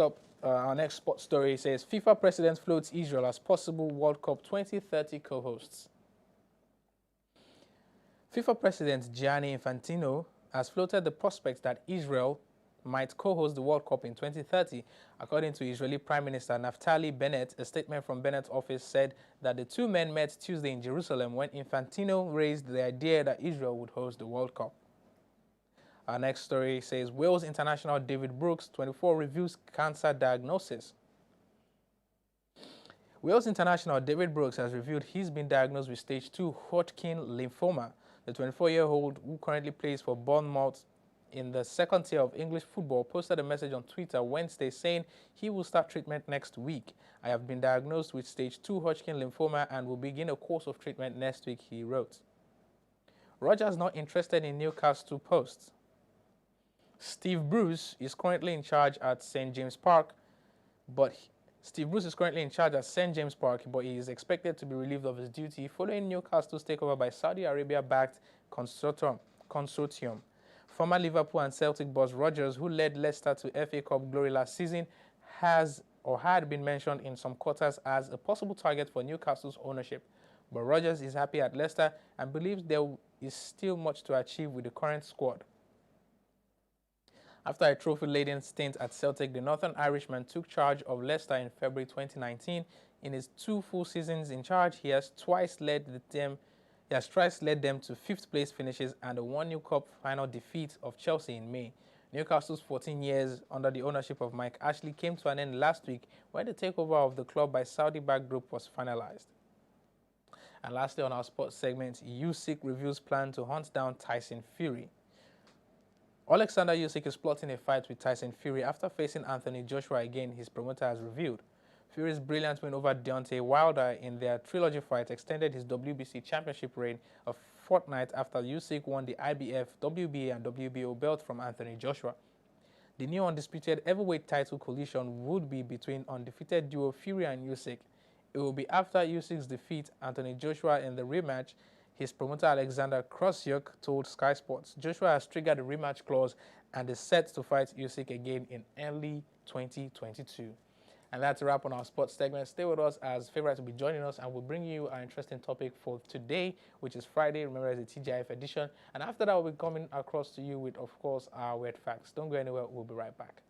Speaker 3: sports story says, FIFA president floats Israel as possible World Cup 2030 co-hosts. FIFA President Gianni Infantino has floated the prospect that Israel might co-host the World Cup in 2030. According to Israeli Prime Minister Naftali Bennett, a statement from Bennett's office said that the two men met Tuesday in Jerusalem when Infantino raised the idea that Israel would host the World Cup. Our next story says, Wales international David Brooks, 24, reviews cancer diagnosis. Wales international David Brooks has revealed he's been diagnosed with stage 2 Hodgkin lymphoma. The 24-year-old, who currently plays for Bournemouth in the second tier of English football, posted a message on Twitter Wednesday saying he will start treatment next week. I have been diagnosed with stage 2 Hodgkin lymphoma and will begin a course of treatment next week, he wrote. Rogers not interested in Newcastle post. Steve Bruce is currently in charge at St. James Park, but he is expected to be relieved of his duty following Newcastle's takeover by Saudi Arabia-backed consortium. Former Liverpool and Celtic boss Rogers, who led Leicester to FA Cup glory last season, had been mentioned in some quarters as a possible target for Newcastle's ownership. But Rogers is happy at Leicester and believes there is still much to achieve with the current squad. After a trophy-laden stint at Celtic, the Northern Irishman took charge of Leicester in February 2019. In his 2 full seasons in charge, he has twice led them to 5th place finishes and a 1-0 Cup final defeat of Chelsea in May. Newcastle's 14 years under the ownership of Mike Ashley came to an end last week when the takeover of the club by Saudi-backed group was finalized. And lastly, on our sports segment, Usyk reveals plan to hunt down Tyson Fury. Alexander Usyk is plotting a fight with Tyson Fury after facing Anthony Joshua again, his promoter has revealed. Fury's brilliant win over Deontay Wilder in their trilogy fight extended his WBC championship reign a fortnight after Usyk won the IBF, WBA and WBO belt from Anthony Joshua. The new undisputed heavyweight title collision would be between undefeated duo Fury and Usyk. It will be after Usyk's defeat Anthony Joshua in the rematch, his promoter Alexander Krosyuk told Sky Sports. Joshua has triggered a rematch clause and is set to fight Usyk again in early 2022. And that's a wrap on our sports segment. Stay with us as Favorite will be joining us and we'll bring you our interesting topic for today, which is Friday. Remember, it's a TGIF edition. And after that, we'll be coming across to you with, of course, our weird facts. Don't go anywhere. We'll be right back.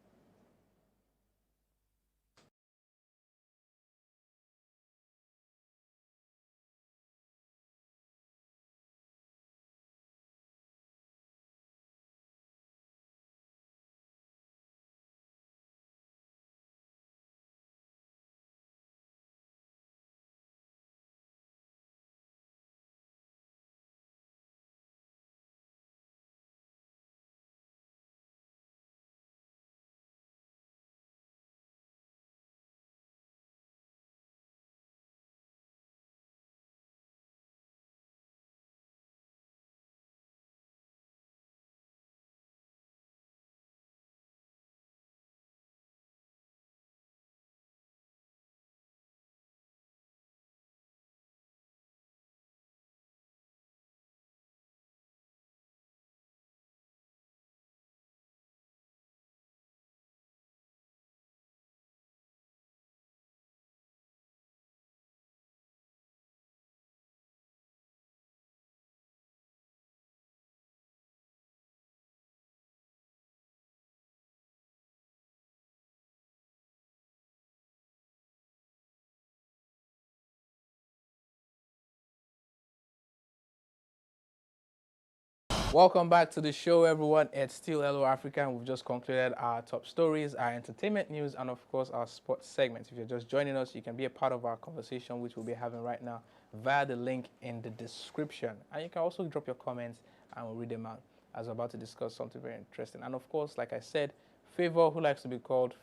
Speaker 3: Welcome back to the show, everyone. It's still Hello Africa, and we've just concluded our top stories, our entertainment news, and of course our sports segment. If you're just joining us, you can be a part of our conversation, which we'll be having right now via the link in the description. And you can also drop your comments, and we'll read them out as we're about to discuss something very interesting. And of course, like I said, Favor, who likes to be called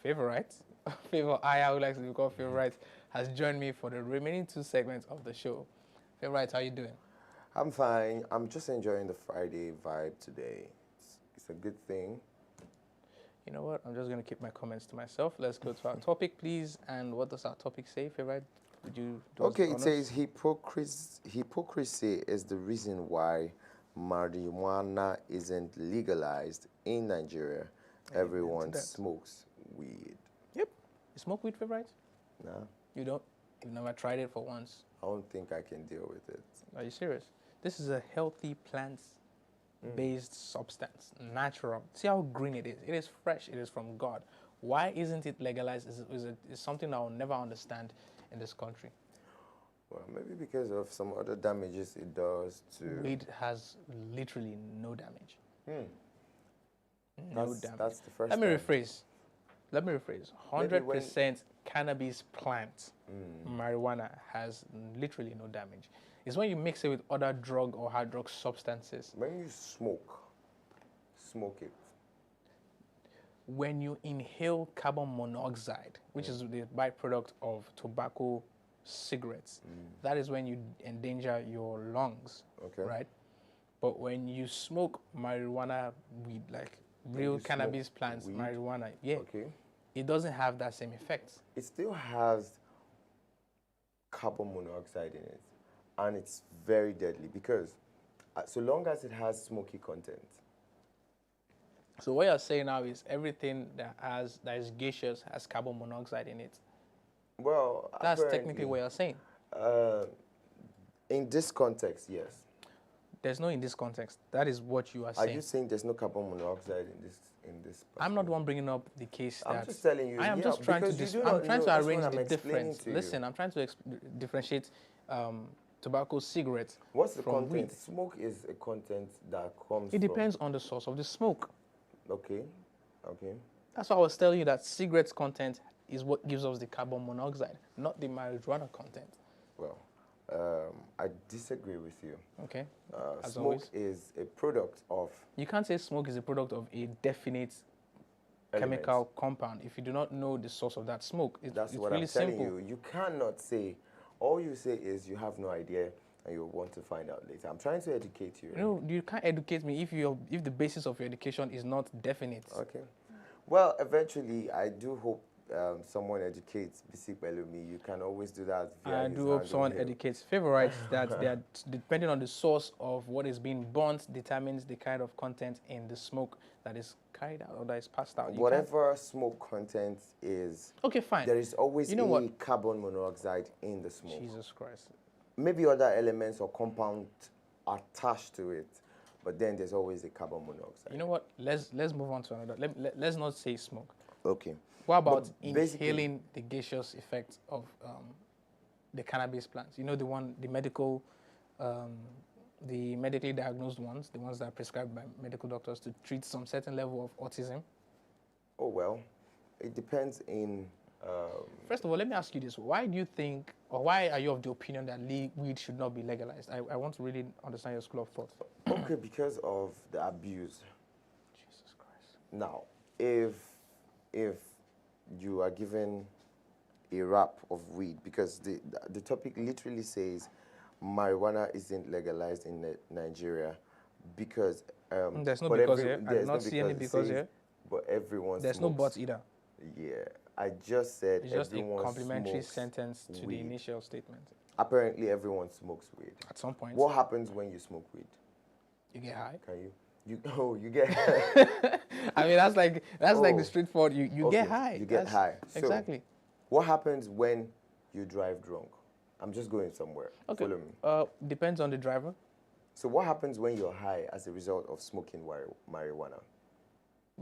Speaker 3: Favorite, Favor Aya, who likes to be called Favorite, has joined me for the remaining 2 segments of the show. Favorite, how you doing?
Speaker 2: I'm fine. I'm just enjoying the Friday vibe today. It's a good thing.
Speaker 3: You know what? I'm just going to keep my comments to myself. Let's go to our topic, please. And what does our topic say, Favorite? Would you do
Speaker 2: Okay, it says hypocrisy is the reason why marijuana isn't legalized in Nigeria. Everyone smokes weed.
Speaker 3: Yep. You smoke weed, Favorite?
Speaker 2: Nah,
Speaker 3: You don't? You've never tried it for once?
Speaker 2: I don't think I can deal with it.
Speaker 3: Are you serious? This is a healthy plant-based substance, natural. See how green it is. It is fresh. It is from God. Why isn't it legalized? Is something I will never understand in this country.
Speaker 2: Well, maybe because of some other damages it does to...
Speaker 3: Weed has literally no damage.
Speaker 2: That's the first
Speaker 3: Let me
Speaker 2: time.
Speaker 3: rephrase. 100% cannabis plant marijuana has literally no damage. It's when you mix it with other drug or hard drug substances.
Speaker 2: When you smoke it.
Speaker 3: When you inhale carbon monoxide, which is the byproduct of tobacco cigarettes, that is when you endanger your lungs, right? But when you smoke marijuana weed, like real cannabis plants, marijuana, it doesn't have that same effect.
Speaker 2: It still has carbon monoxide in it, and it's very deadly because so long as it has smoky content.
Speaker 3: So what you're saying now is everything that is gaseous has carbon monoxide in it.
Speaker 2: Well,
Speaker 3: that's technically what you're saying.
Speaker 2: In this context, yes.
Speaker 3: There's no in this context. That is what you are saying.
Speaker 2: Are you saying there's no carbon monoxide in this?
Speaker 3: I'm not the one bringing up the case.
Speaker 2: I'm just telling you.
Speaker 3: I'm just trying to. I'm trying to arrange the difference. Listen, I'm trying to differentiate tobacco cigarettes.
Speaker 2: What's the
Speaker 3: from
Speaker 2: content?
Speaker 3: Weed.
Speaker 2: Smoke is a content that comes.
Speaker 3: It depends on the source of the smoke.
Speaker 2: Okay.
Speaker 3: That's why I was telling you that cigarettes content is what gives us the carbon monoxide, not the marijuana content.
Speaker 2: Well, I disagree with you.
Speaker 3: Okay.
Speaker 2: Smoke
Speaker 3: always.
Speaker 2: is a product of...
Speaker 3: You can't say smoke is a product of a definite chemical compound if you do not know the source of that smoke.
Speaker 2: That's
Speaker 3: it's
Speaker 2: what
Speaker 3: really
Speaker 2: I'm telling
Speaker 3: simple.
Speaker 2: you. You cannot say... All you say is you have no idea and you want to find out later. I'm trying to educate you.
Speaker 3: No, you can't educate me if the basis of your education is not definite.
Speaker 2: Okay. Well, eventually, I do hope someone educates Bisi Pelumi. You can always do that via
Speaker 3: I do hope someone educates favorites that they are depending on the source of what is being burnt determines the kind of content in the smoke that is carried out or that is passed out.
Speaker 2: Whatever smoke content is,
Speaker 3: okay, fine.
Speaker 2: There is always carbon monoxide in the smoke.
Speaker 3: Jesus Christ.
Speaker 2: Maybe other elements or compounds attached to it, but then there's always a carbon monoxide.
Speaker 3: You know what? Let's move on to another. Let's not say smoke.
Speaker 2: Okay.
Speaker 3: What about inhaling the gaseous effects of the cannabis plants? You know, the medically diagnosed ones, the ones that are prescribed by medical doctors to treat some certain level of autism?
Speaker 2: Oh, well, it depends in...
Speaker 3: First of all, let me ask you this. Why do you think, or why are you of the opinion that weed should not be legalized? I want to really understand your school of thought.
Speaker 2: Okay, because of the abuse.
Speaker 3: Jesus Christ.
Speaker 2: Now, if you are given a wrap of weed, because the topic literally says marijuana isn't legalized in Nigeria because...
Speaker 3: there's no because here. I do not see any because here.
Speaker 2: But everyone
Speaker 3: There's no but either.
Speaker 2: Yeah, I just said
Speaker 3: it's just a complimentary sentence to the initial statement.
Speaker 2: Apparently, everyone smokes weed.
Speaker 3: At some point.
Speaker 2: What happens when you smoke weed?
Speaker 3: You get high.
Speaker 2: Can you? You get high.
Speaker 3: I mean, that's like the straightforward. You get high.
Speaker 2: You get high. So
Speaker 3: exactly.
Speaker 2: What happens when you drive drunk? I'm just going somewhere.
Speaker 3: Okay.
Speaker 2: Follow me.
Speaker 3: Depends on the driver.
Speaker 2: So what happens when you're high as a result of smoking marijuana?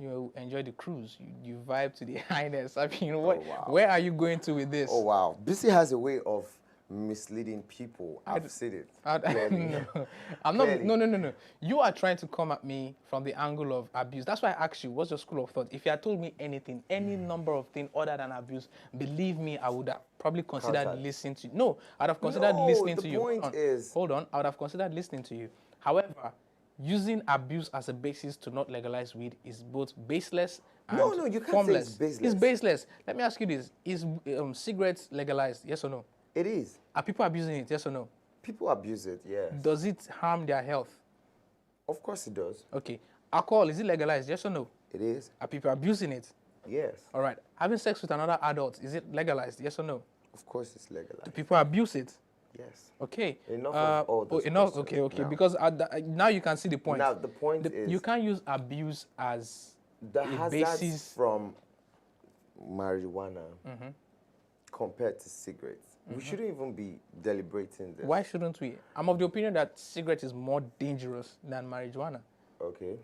Speaker 3: You enjoy the cruise. You vibe to the highness. I mean, where are you going to with this?
Speaker 2: Oh, wow. Bisi has a way of misleading people. I've said it.
Speaker 3: No, I'm not. No. You are trying to come at me from the angle of abuse. That's why I asked you, what's your school of thought? If you had told me anything, any number of things other than abuse, believe me, I would have probably considered listening to you. No, I'd have considered listening to you.
Speaker 2: The point is...
Speaker 3: Hold on. I would have considered listening to you. However, using abuse as a basis to not legalize weed is both baseless and
Speaker 2: No, you can't
Speaker 3: formless.
Speaker 2: say it's baseless.
Speaker 3: It's baseless. Let me ask you this. Is cigarettes legalized? Yes or no?
Speaker 2: It is.
Speaker 3: Are people abusing it? Yes or no?
Speaker 2: People abuse it, yes.
Speaker 3: Does it harm their health?
Speaker 2: Of course it does.
Speaker 3: Okay. Alcohol, is it legalized? Yes or no?
Speaker 2: It is.
Speaker 3: Are people abusing it?
Speaker 2: Yes.
Speaker 3: All right. Having sex with another adult, is it legalized? Yes or no?
Speaker 2: Of course it's legalized.
Speaker 3: Do people abuse it?
Speaker 2: Yes.
Speaker 3: Okay.
Speaker 2: Enough of all those
Speaker 3: enough.
Speaker 2: questions.
Speaker 3: Okay.
Speaker 2: Now.
Speaker 3: Because now you can see the point.
Speaker 2: Now the point is...
Speaker 3: You can't use abuse as
Speaker 2: the
Speaker 3: a
Speaker 2: hazards
Speaker 3: basis.
Speaker 2: from marijuana compared to cigarettes. We shouldn't even be deliberating this.
Speaker 3: Why shouldn't we? I'm of the opinion that cigarette is more dangerous than marijuana.
Speaker 2: Okay.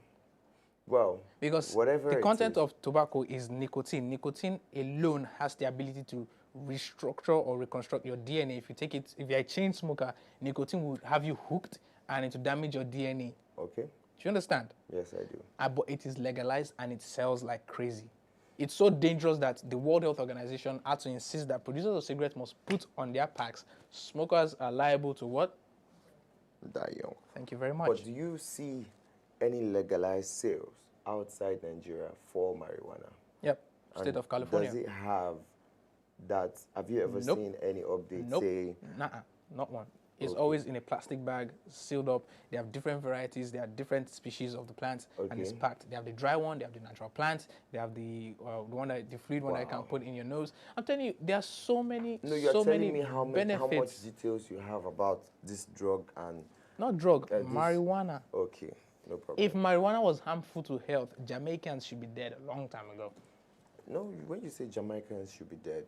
Speaker 2: Well,
Speaker 3: because
Speaker 2: whatever
Speaker 3: the content
Speaker 2: is,
Speaker 3: of tobacco is nicotine. Nicotine alone has the ability to restructure or reconstruct your DNA. If you take it, if you're a chain smoker, nicotine will have you hooked and it will damage your DNA.
Speaker 2: Okay.
Speaker 3: Do you understand?
Speaker 2: Yes, I do.
Speaker 3: But it is legalized and it sells like crazy. It's so dangerous that the World Health Organization had to insist that producers of cigarettes must put on their packs, smokers are liable to what?
Speaker 2: Die young.
Speaker 3: Thank you very much.
Speaker 2: But do you see any legalized sales outside Nigeria for marijuana?
Speaker 3: Yep. State of California.
Speaker 2: Does it have that? Have you ever seen any update say?
Speaker 3: Not one. It's always in a plastic bag, sealed up. They have different varieties. There are different species of the plants, and it's packed. They have the dry one. They have the natural plants. They have the one that the fluid one that you can put in your nose. I'm telling you, there are so many.
Speaker 2: No, you're
Speaker 3: so
Speaker 2: telling
Speaker 3: many
Speaker 2: me how much details you have about this drug and.
Speaker 3: Not drug, marijuana.
Speaker 2: Okay, no problem.
Speaker 3: If marijuana was harmful to health, Jamaicans should be dead a long time ago.
Speaker 2: No, when you say Jamaicans should be dead,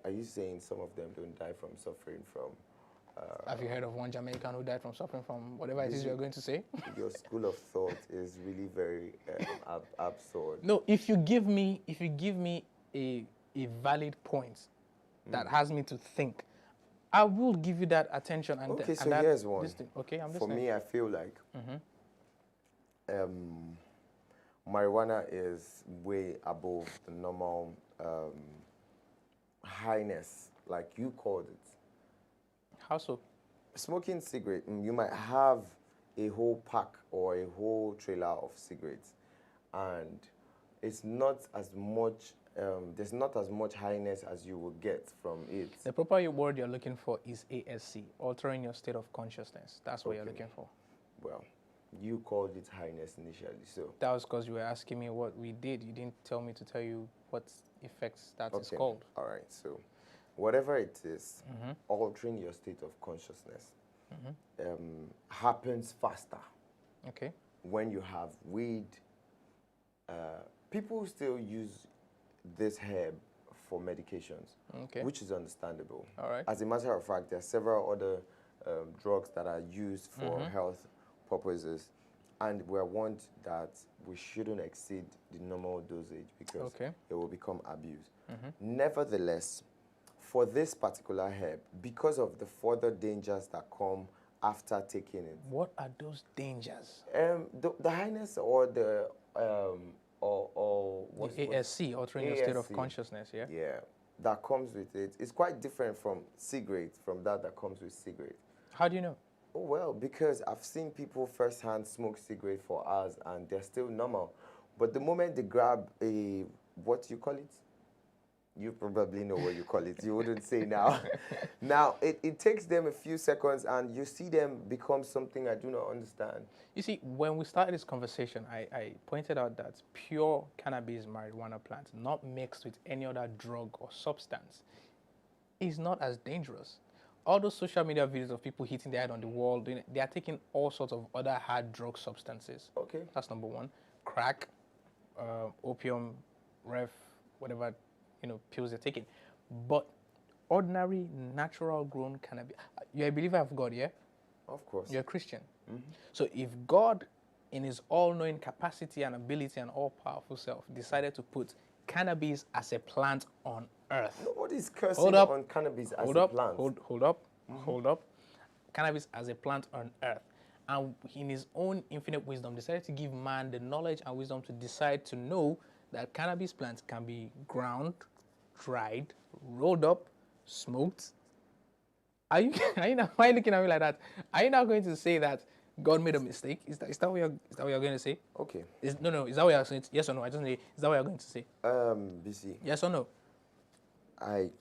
Speaker 2: are you saying some of them don't die from suffering from?
Speaker 3: Have you heard of one Jamaican who died from suffering from whatever it is you're going to say?
Speaker 2: Your school of thought is really very absurd.
Speaker 3: No, if you give me a valid point that has me to think, I will give you that attention. And
Speaker 2: okay, so
Speaker 3: that,
Speaker 2: here's one.
Speaker 3: Okay, I'm
Speaker 2: For
Speaker 3: listening.
Speaker 2: me, I feel like marijuana is way above the normal highness, like you called it.
Speaker 3: How so?
Speaker 2: Smoking cigarette, you might have a whole pack or a whole trailer of cigarettes, and it's not as much. There's not as much highness as you will get from it.
Speaker 3: The proper word you're looking for is ASC, altering your state of consciousness. That's what you're looking for.
Speaker 2: Well, you called it highness initially, so.
Speaker 3: That was because you were asking me what we did. You didn't tell me to tell you what effects that is called.
Speaker 2: All right, so whatever it is, altering your state of consciousness happens faster.
Speaker 3: Okay.
Speaker 2: When you have weed, people still use this herb for medications, which is understandable.
Speaker 3: All right.
Speaker 2: As a matter of fact, there are several other drugs that are used for health purposes, and we're warned that we shouldn't exceed the normal dosage because it will become abused. Nevertheless, for this particular herb, because of the further dangers that come after taking it.
Speaker 3: What are those dangers?
Speaker 2: The highness or the what's
Speaker 3: the ASC, altering your state of consciousness, yeah?
Speaker 2: Yeah, that comes with it. It's quite different from cigarettes, from that comes with cigarette.
Speaker 3: How do you know?
Speaker 2: Oh, well, because I've seen people firsthand smoke cigarette for hours and they're still normal. But the moment they grab a, what you call it? You probably know what you call it. You wouldn't say now. Now, it takes them a few seconds and you see them become something I do not understand.
Speaker 3: You see, when we started this conversation, I pointed out that pure cannabis marijuana plant, not mixed with any other drug or substance, is not as dangerous. All those social media videos of people hitting their head on the wall, they are taking all sorts of other hard drug substances.
Speaker 2: Okay.
Speaker 3: That's number one. Crack, opium, ref, whatever, pills they're taking. But ordinary, natural grown cannabis. You're a believer of God, yeah?
Speaker 2: Of course.
Speaker 3: You're a Christian. So if God, in his all-knowing capacity and ability and all-powerful self, decided to put cannabis as a plant on earth.
Speaker 2: Nobody's cursing on cannabis as a plant.
Speaker 3: Hold up. hold up, cannabis as a plant on earth. And in his own infinite wisdom, decided to give man the knowledge and wisdom to decide to know that cannabis plants can be ground, dried, rolled up, smoked. Are you why are you looking at me like that? Are you now going to say that God made a mistake? Is that what you're going to say?
Speaker 2: Okay.
Speaker 3: No, is that what you're saying? Yes or no? I don't know. Is that what you're going to say?
Speaker 2: BC.
Speaker 3: Yes or no?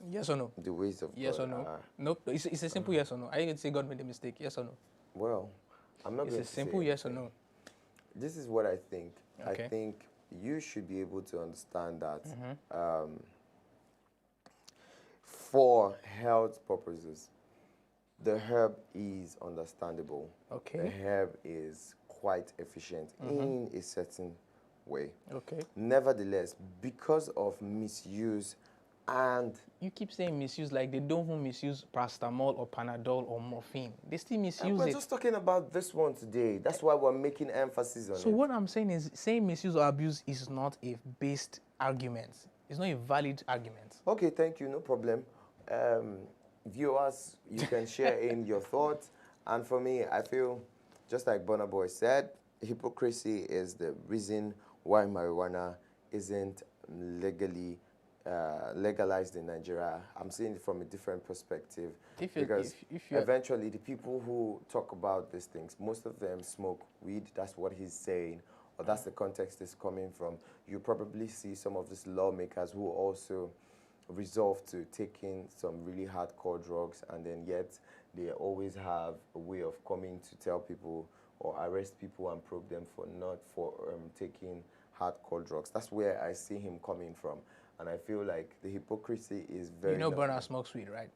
Speaker 3: Yes or no?
Speaker 2: The ways of
Speaker 3: Yes
Speaker 2: God
Speaker 3: or no?
Speaker 2: are,
Speaker 3: Nope. It's a simple yes or no. Are you going to say God made a mistake? Yes or no?
Speaker 2: well, I'm not
Speaker 3: It's
Speaker 2: going
Speaker 3: a
Speaker 2: to
Speaker 3: simple
Speaker 2: say
Speaker 3: yes or
Speaker 2: anything.
Speaker 3: no.
Speaker 2: This is what I think.
Speaker 3: Okay.
Speaker 2: I think you should be able to understand that for health purposes, the herb is understandable.
Speaker 3: Okay.
Speaker 2: The herb is quite efficient in a certain way.
Speaker 3: Okay.
Speaker 2: Nevertheless, because of misuse and
Speaker 3: You keep saying misuse like they don't even misuse paracetamol or Panadol or morphine. They still misuse
Speaker 2: we're
Speaker 3: it.
Speaker 2: just talking about this one today. That's why we're making emphasis on
Speaker 3: So
Speaker 2: it.
Speaker 3: what I'm saying is saying misuse or abuse is not a based argument. It's not a valid argument.
Speaker 2: Okay, thank you, no problem. Viewers, you can share in your thoughts. And for me, I feel, just like Burna Boy said, hypocrisy is the reason why marijuana isn't legalized in Nigeria. I'm seeing it from a different perspective. Because eventually the people who talk about these things, most of them smoke weed. That's what he's saying, or that's the context it's coming from. You probably see some of these lawmakers who also resolve to taking some really hardcore drugs, and then yet they always have a way of coming to tell people or arrest people and probe them for not taking hardcore drugs. That's where I see him coming from, and I feel like the hypocrisy is very.
Speaker 3: You know, Burna smokes weed, right?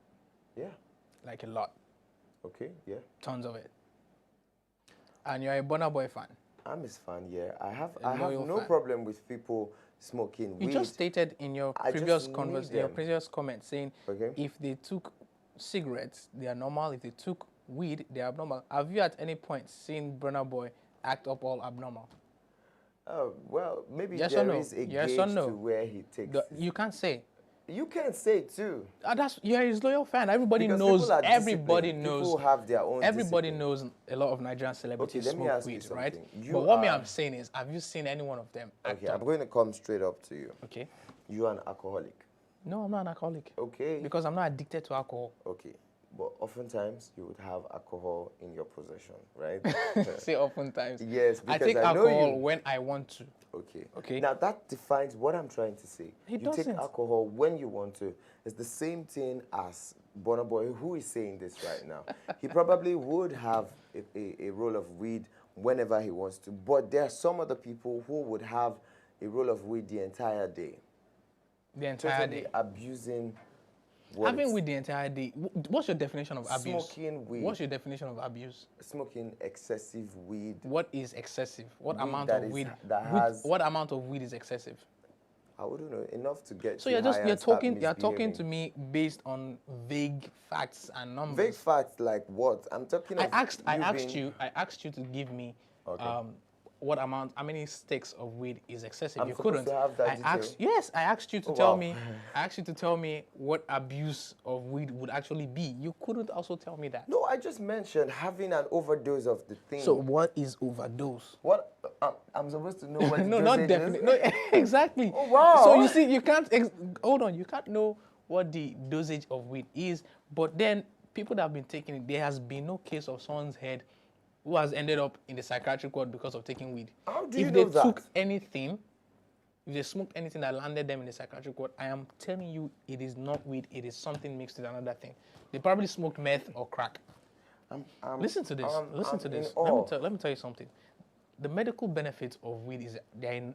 Speaker 2: Yeah.
Speaker 3: Like a lot.
Speaker 2: Okay. Yeah.
Speaker 3: Tons of it. And you're a Burna Boy fan.
Speaker 2: I'm his fan. Yeah. I have
Speaker 3: loyal
Speaker 2: no
Speaker 3: fan.
Speaker 2: problem with people smoking weed.
Speaker 3: You just stated in your previous comment saying if they took cigarettes, they are normal. If they took weed, they are abnormal. Have you at any point seen Burna Boy act up all abnormal?
Speaker 2: Oh, well, maybe
Speaker 3: yes
Speaker 2: there
Speaker 3: or no?
Speaker 2: is a
Speaker 3: yes
Speaker 2: gauge
Speaker 3: or no?
Speaker 2: to where he takes
Speaker 3: You can't say.
Speaker 2: You can say it too.
Speaker 3: You're his loyal fan. Everybody
Speaker 2: Because
Speaker 3: knows.
Speaker 2: people are
Speaker 3: Everybody
Speaker 2: disciplined.
Speaker 3: knows.
Speaker 2: People have their own
Speaker 3: Everybody
Speaker 2: discipline.
Speaker 3: knows a lot of Nigerian celebrities
Speaker 2: let me
Speaker 3: smoke
Speaker 2: ask you
Speaker 3: weed, right?
Speaker 2: something.
Speaker 3: But what I'm saying is, have you seen any one of them act
Speaker 2: Okay,
Speaker 3: up?
Speaker 2: I'm going to come straight up to you.
Speaker 3: Okay.
Speaker 2: You're an alcoholic.
Speaker 3: No, I'm not an alcoholic.
Speaker 2: Okay.
Speaker 3: Because I'm not addicted to alcohol.
Speaker 2: Okay. But oftentimes you would have alcohol in your possession, right?
Speaker 3: Say oftentimes.
Speaker 2: Yes, because
Speaker 3: I take
Speaker 2: know
Speaker 3: alcohol
Speaker 2: you.
Speaker 3: when I want to.
Speaker 2: Okay.
Speaker 3: Okay.
Speaker 2: Now that defines what I'm trying to say.
Speaker 3: It
Speaker 2: you take
Speaker 3: doesn't.
Speaker 2: alcohol when you want to. It's the same thing as Burna Boy, who is saying this right now. He probably would have a roll of weed whenever he wants to. But there are some other people who would have a roll of weed the entire day.
Speaker 3: The entire
Speaker 2: Totally
Speaker 3: day.
Speaker 2: abusing.
Speaker 3: Having weed the entire day. What's your definition of abuse?
Speaker 2: Smoking weed.
Speaker 3: What's your definition of abuse?
Speaker 2: Smoking excessive weed.
Speaker 3: What is excessive? What
Speaker 2: Weed
Speaker 3: amount
Speaker 2: that
Speaker 3: of
Speaker 2: is-
Speaker 3: weed?
Speaker 2: that has-
Speaker 3: What amount of weed is excessive?
Speaker 2: I wouldn't know, enough to get
Speaker 3: So
Speaker 2: you
Speaker 3: you're
Speaker 2: high and start
Speaker 3: talking to
Speaker 2: misbehaving.
Speaker 3: me based on vague facts and numbers.
Speaker 2: Vague facts like what? I'm talking
Speaker 3: I
Speaker 2: of
Speaker 3: asked
Speaker 2: being-
Speaker 3: you to give me
Speaker 2: Okay.
Speaker 3: what amount, how many sticks of weed is excessive.
Speaker 2: I'm
Speaker 3: you
Speaker 2: supposed
Speaker 3: couldn't.
Speaker 2: to have that
Speaker 3: I
Speaker 2: detail?
Speaker 3: asked, yes, I asked you to
Speaker 2: Oh,
Speaker 3: tell
Speaker 2: wow.
Speaker 3: me. I asked you to tell me what abuse of weed would actually be. You couldn't also tell me that.
Speaker 2: No, I just mentioned having an overdose of the thing.
Speaker 3: So what is overdose?
Speaker 2: What? I'm supposed to know what the
Speaker 3: No, not
Speaker 2: dosage
Speaker 3: definitely.
Speaker 2: is?
Speaker 3: No, exactly.
Speaker 2: Oh, wow.
Speaker 3: So you see, you can't. Hold on, you can't know what the dosage of weed is. But then people that have been taking it, there has been no case of someone's head who has ended up in the psychiatric ward because of taking weed.
Speaker 2: How do
Speaker 3: if
Speaker 2: you
Speaker 3: they
Speaker 2: know that?
Speaker 3: took anything, if they smoked anything that landed them in the psychiatric ward, I am telling you, it is not weed. It is something mixed with another thing. They probably smoked meth or crack. Listen to this. Listen to this. Let me tell you something. The medical benefits of weed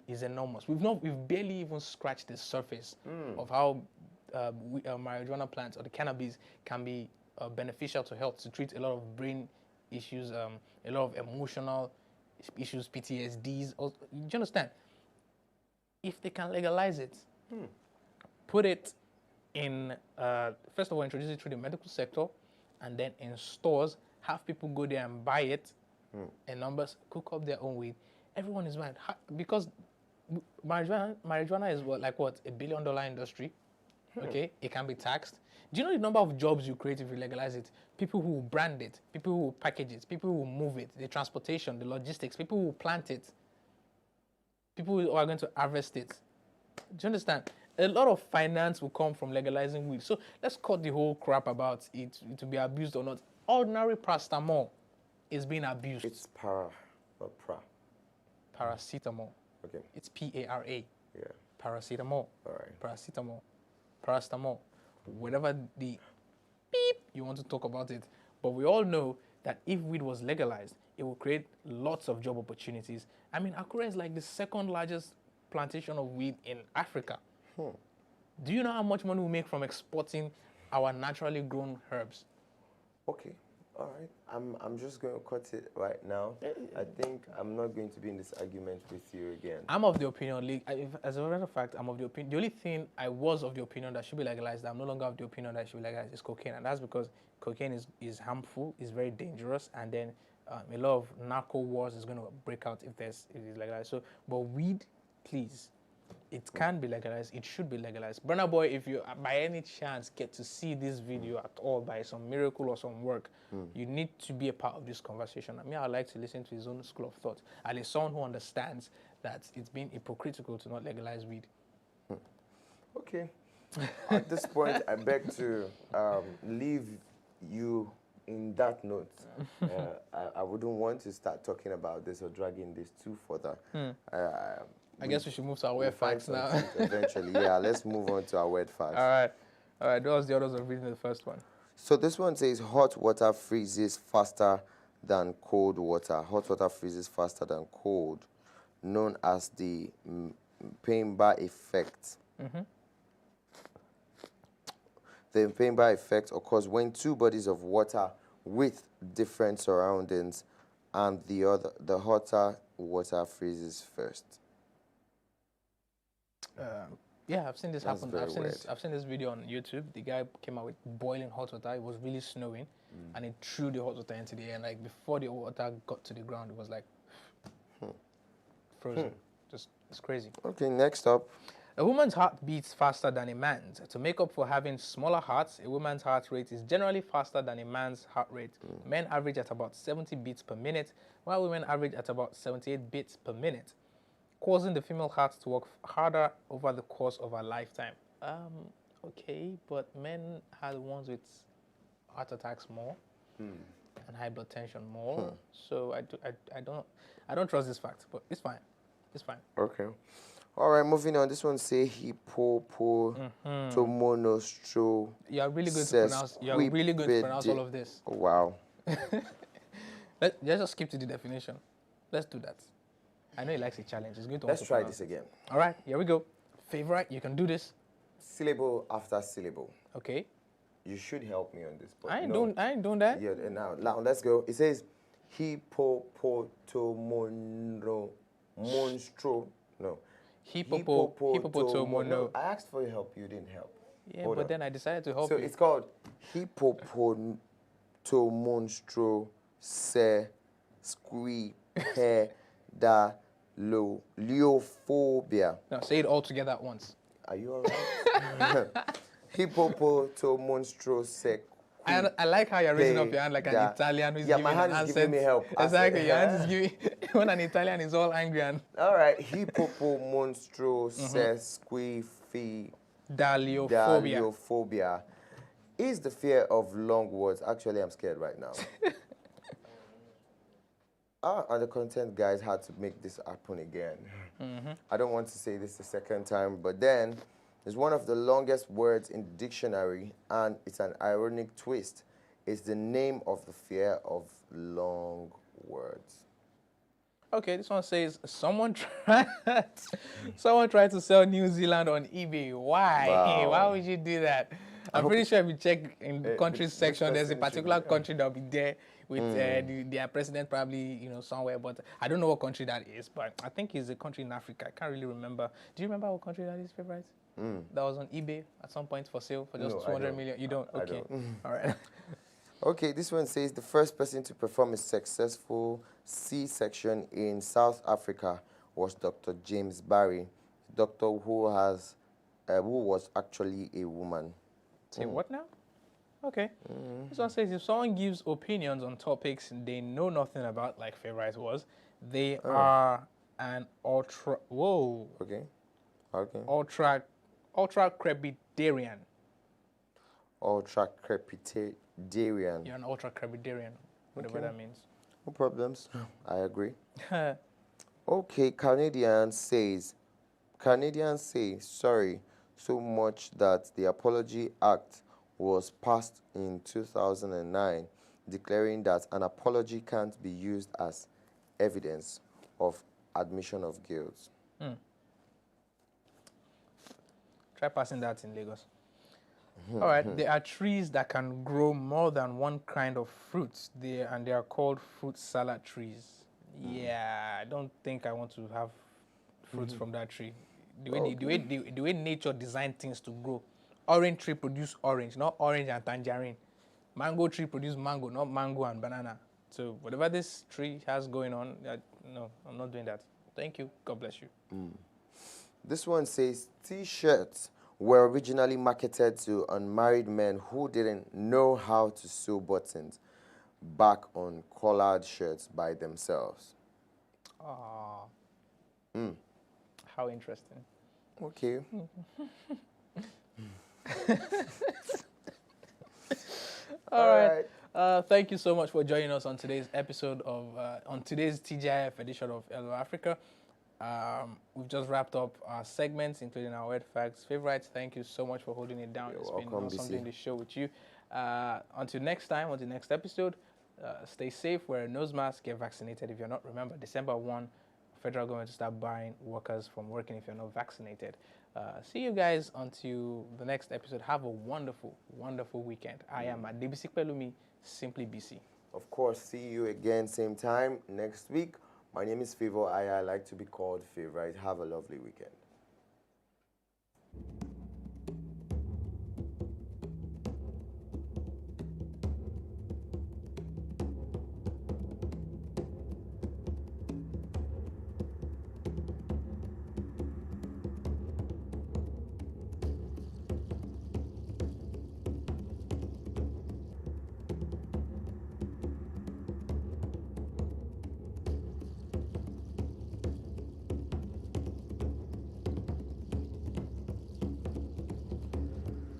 Speaker 3: is enormous. We've barely even scratched the surface of how marijuana plants or the cannabis can be beneficial to health, to treat a lot of brain issues, a lot of emotional issues, PTSDs. Do you understand? If they can legalize it, put it in, first of all, introduce it through the medical sector, and then in stores, have people go there and buy it in numbers, cook up their own weed. Everyone is mad. Because marijuana is what, $1 billion industry. Okay, it can be taxed. Do you know the number of jobs you create if you legalize it? People who will brand it, people who will package it, people who will move it, the transportation, the logistics, people who will plant it, people who are going to harvest it. Do you understand? A lot of finance will come from legalizing weed. So let's cut the whole crap about it to be abused or not. Ordinary paracetamol is being abused.
Speaker 2: It's para, not pra.
Speaker 3: Paracetamol.
Speaker 2: Okay.
Speaker 3: It's P-A-R-A.
Speaker 2: Yeah.
Speaker 3: Paracetamol.
Speaker 2: All right.
Speaker 3: Paracetamol. Paracetamol. Whatever the beep you want to talk about it. But we all know that if weed was legalized, it will create lots of job opportunities. I mean, Akure is like the second largest plantation of weed in Africa. Do you know how much money we make from exporting our naturally grown herbs?
Speaker 2: Okay. All right. I'm just going to cut it right now. I think I'm not going to be in this argument with you again.
Speaker 3: I'm of the opinion, as a matter of fact, I'm of the opinion. The only thing I was of the opinion that should be legalized, I'm no longer of the opinion that should be legalized, is cocaine. And that's because cocaine is harmful, is very dangerous, and then a lot of narco wars is going to break out if it is legalized. So, but weed, please. It can be legalized. It should be legalized. Burna Boy, if you by any chance get to see this video at all by some miracle or some work, you need to be a part of this conversation. I mean, I like to listen to his own school of thought. And as someone who understands that it's been hypocritical to not legalize weed.
Speaker 2: Okay. At this point, I beg to leave you in that note. I wouldn't want to start talking about this or dragging this too further.
Speaker 3: I guess we should move to our weird facts now.
Speaker 2: Eventually, yeah. Let's move on to our weird facts.
Speaker 3: All right. That was the orders of reading the first one.
Speaker 2: So this one says hot water freezes faster than cold water. Hot water freezes faster than cold, known as the Pandora effect. The Pandora effect occurs when two bodies of water with different surroundings and the hotter water freezes first.
Speaker 3: Yeah, I've seen this happen.
Speaker 2: That's
Speaker 3: I've seen this video on YouTube. The guy came out with boiling hot water. It was really snowing, and he threw the hot water into the air. And like before the water got to the ground, it was like frozen. Just it's crazy.
Speaker 2: Okay, next up.
Speaker 3: A woman's heart beats faster than a man's. To make up for having smaller hearts, a woman's heart rate is generally faster than a man's heart rate. Men average at about 70 beats per minute, while women average at about 78 beats per minute, causing the female heart to work harder over the course of her lifetime. Okay, but men are the ones with heart attacks more and high blood tension more. So I don't trust this fact, but it's fine. It's fine.
Speaker 2: Okay. All right, moving on. This one say hippopotamonostro.
Speaker 3: You are really good to pronounce. You are really good to pronounce all of this.
Speaker 2: Oh, wow.
Speaker 3: Let's just skip to the definition. Let's do that. I know he likes a challenge. He's going to.
Speaker 2: Let's try this again.
Speaker 3: All right, here we go. Favorite, you can do this.
Speaker 2: Syllable after syllable.
Speaker 3: Okay.
Speaker 2: You should help me on this. But
Speaker 3: I ain't doing that.
Speaker 2: Yeah. Now let's go. It says hippopotamonostro. No.
Speaker 3: Hippopotamono.
Speaker 2: I asked for your help. You didn't help.
Speaker 3: Yeah, but then I decided to help
Speaker 2: you.
Speaker 3: you.
Speaker 2: So it's called hippopotamonostro se squipedaliophobia.
Speaker 3: No, say it all together at once.
Speaker 2: Are you all right? Hippopotamonostro se.
Speaker 3: I like how you're raising up your hand like an Italian who's giving
Speaker 2: my hand
Speaker 3: an
Speaker 2: is giving me help.
Speaker 3: Exactly, your hand is giving. When an Italian is all angry and.
Speaker 2: All right, hippopotamonostro sesquipedaliophobia is the fear of long words. Actually, I'm scared right now. And the content guys had to make this happen again. I don't want to say this the second time, but then. It's one of the longest words in the dictionary, and it's an ironic twist. It's the name of the fear of long words.
Speaker 3: Okay, this one says, someone tried to sell New Zealand on eBay. Why?
Speaker 2: Wow.
Speaker 3: Why would you do that? I'm pretty sure if you check in the countries section, there's a particular country that'll be there with their president probably, somewhere. But I don't know what country that is, but I think it's a country in Africa. I can't really remember. Do you remember what country that is, favorite? That was on eBay at some point for sale for just 200 million. You don't? Okay. All right.
Speaker 2: Okay, this one says the first person to perform a successful C-section in South Africa was Dr. James Barry, doctor who was actually a woman.
Speaker 3: Say what now? Okay. This one says if someone gives opinions on topics they know nothing about, like Favorite was, they are an ultra. Whoa.
Speaker 2: Okay. Okay.
Speaker 3: Ultra crepidarian.
Speaker 2: Ultra crepidarian.
Speaker 3: You're an ultra crepidarian, whatever that means.
Speaker 2: No problems. I agree. Okay, Canadians say sorry so much that the Apology Act was passed in 2009, declaring that an apology can't be used as evidence of admission of guilt.
Speaker 3: Try passing that in Lagos. All right, there are trees that can grow more than one kind of fruits. They are called fruit salad trees. Yeah, I don't think I want to have fruits from that tree. The way nature designed things to grow. Orange tree produce orange, not orange and tangerine. Mango tree produce mango, not mango and banana. So whatever this tree has going on, no, I'm not doing that. Thank you. God bless you.
Speaker 2: This one says T-shirts were originally marketed to unmarried men who didn't know how to sew buttons back on collared shirts by themselves.
Speaker 3: How interesting.
Speaker 2: Okay.
Speaker 3: All right. Thank you so much for joining us on today's episode of on today's TGIF edition of Hello Africa. We've just wrapped up our segments, including our word facts. Favorites, thank you so much for holding it down. It's been awesome doing this show with you. Until next time, until next episode, stay safe, wear a nose mask, get vaccinated if you're not. Remember, December 1, federal government to start barring workers from working if you're not vaccinated. See you guys until the next episode. Have a wonderful, wonderful weekend. I am Adebisi Pelumi, Simply BC.
Speaker 2: Of course, see you again same time next week. My name is Favor. I like to be called Favorite. Have a lovely weekend.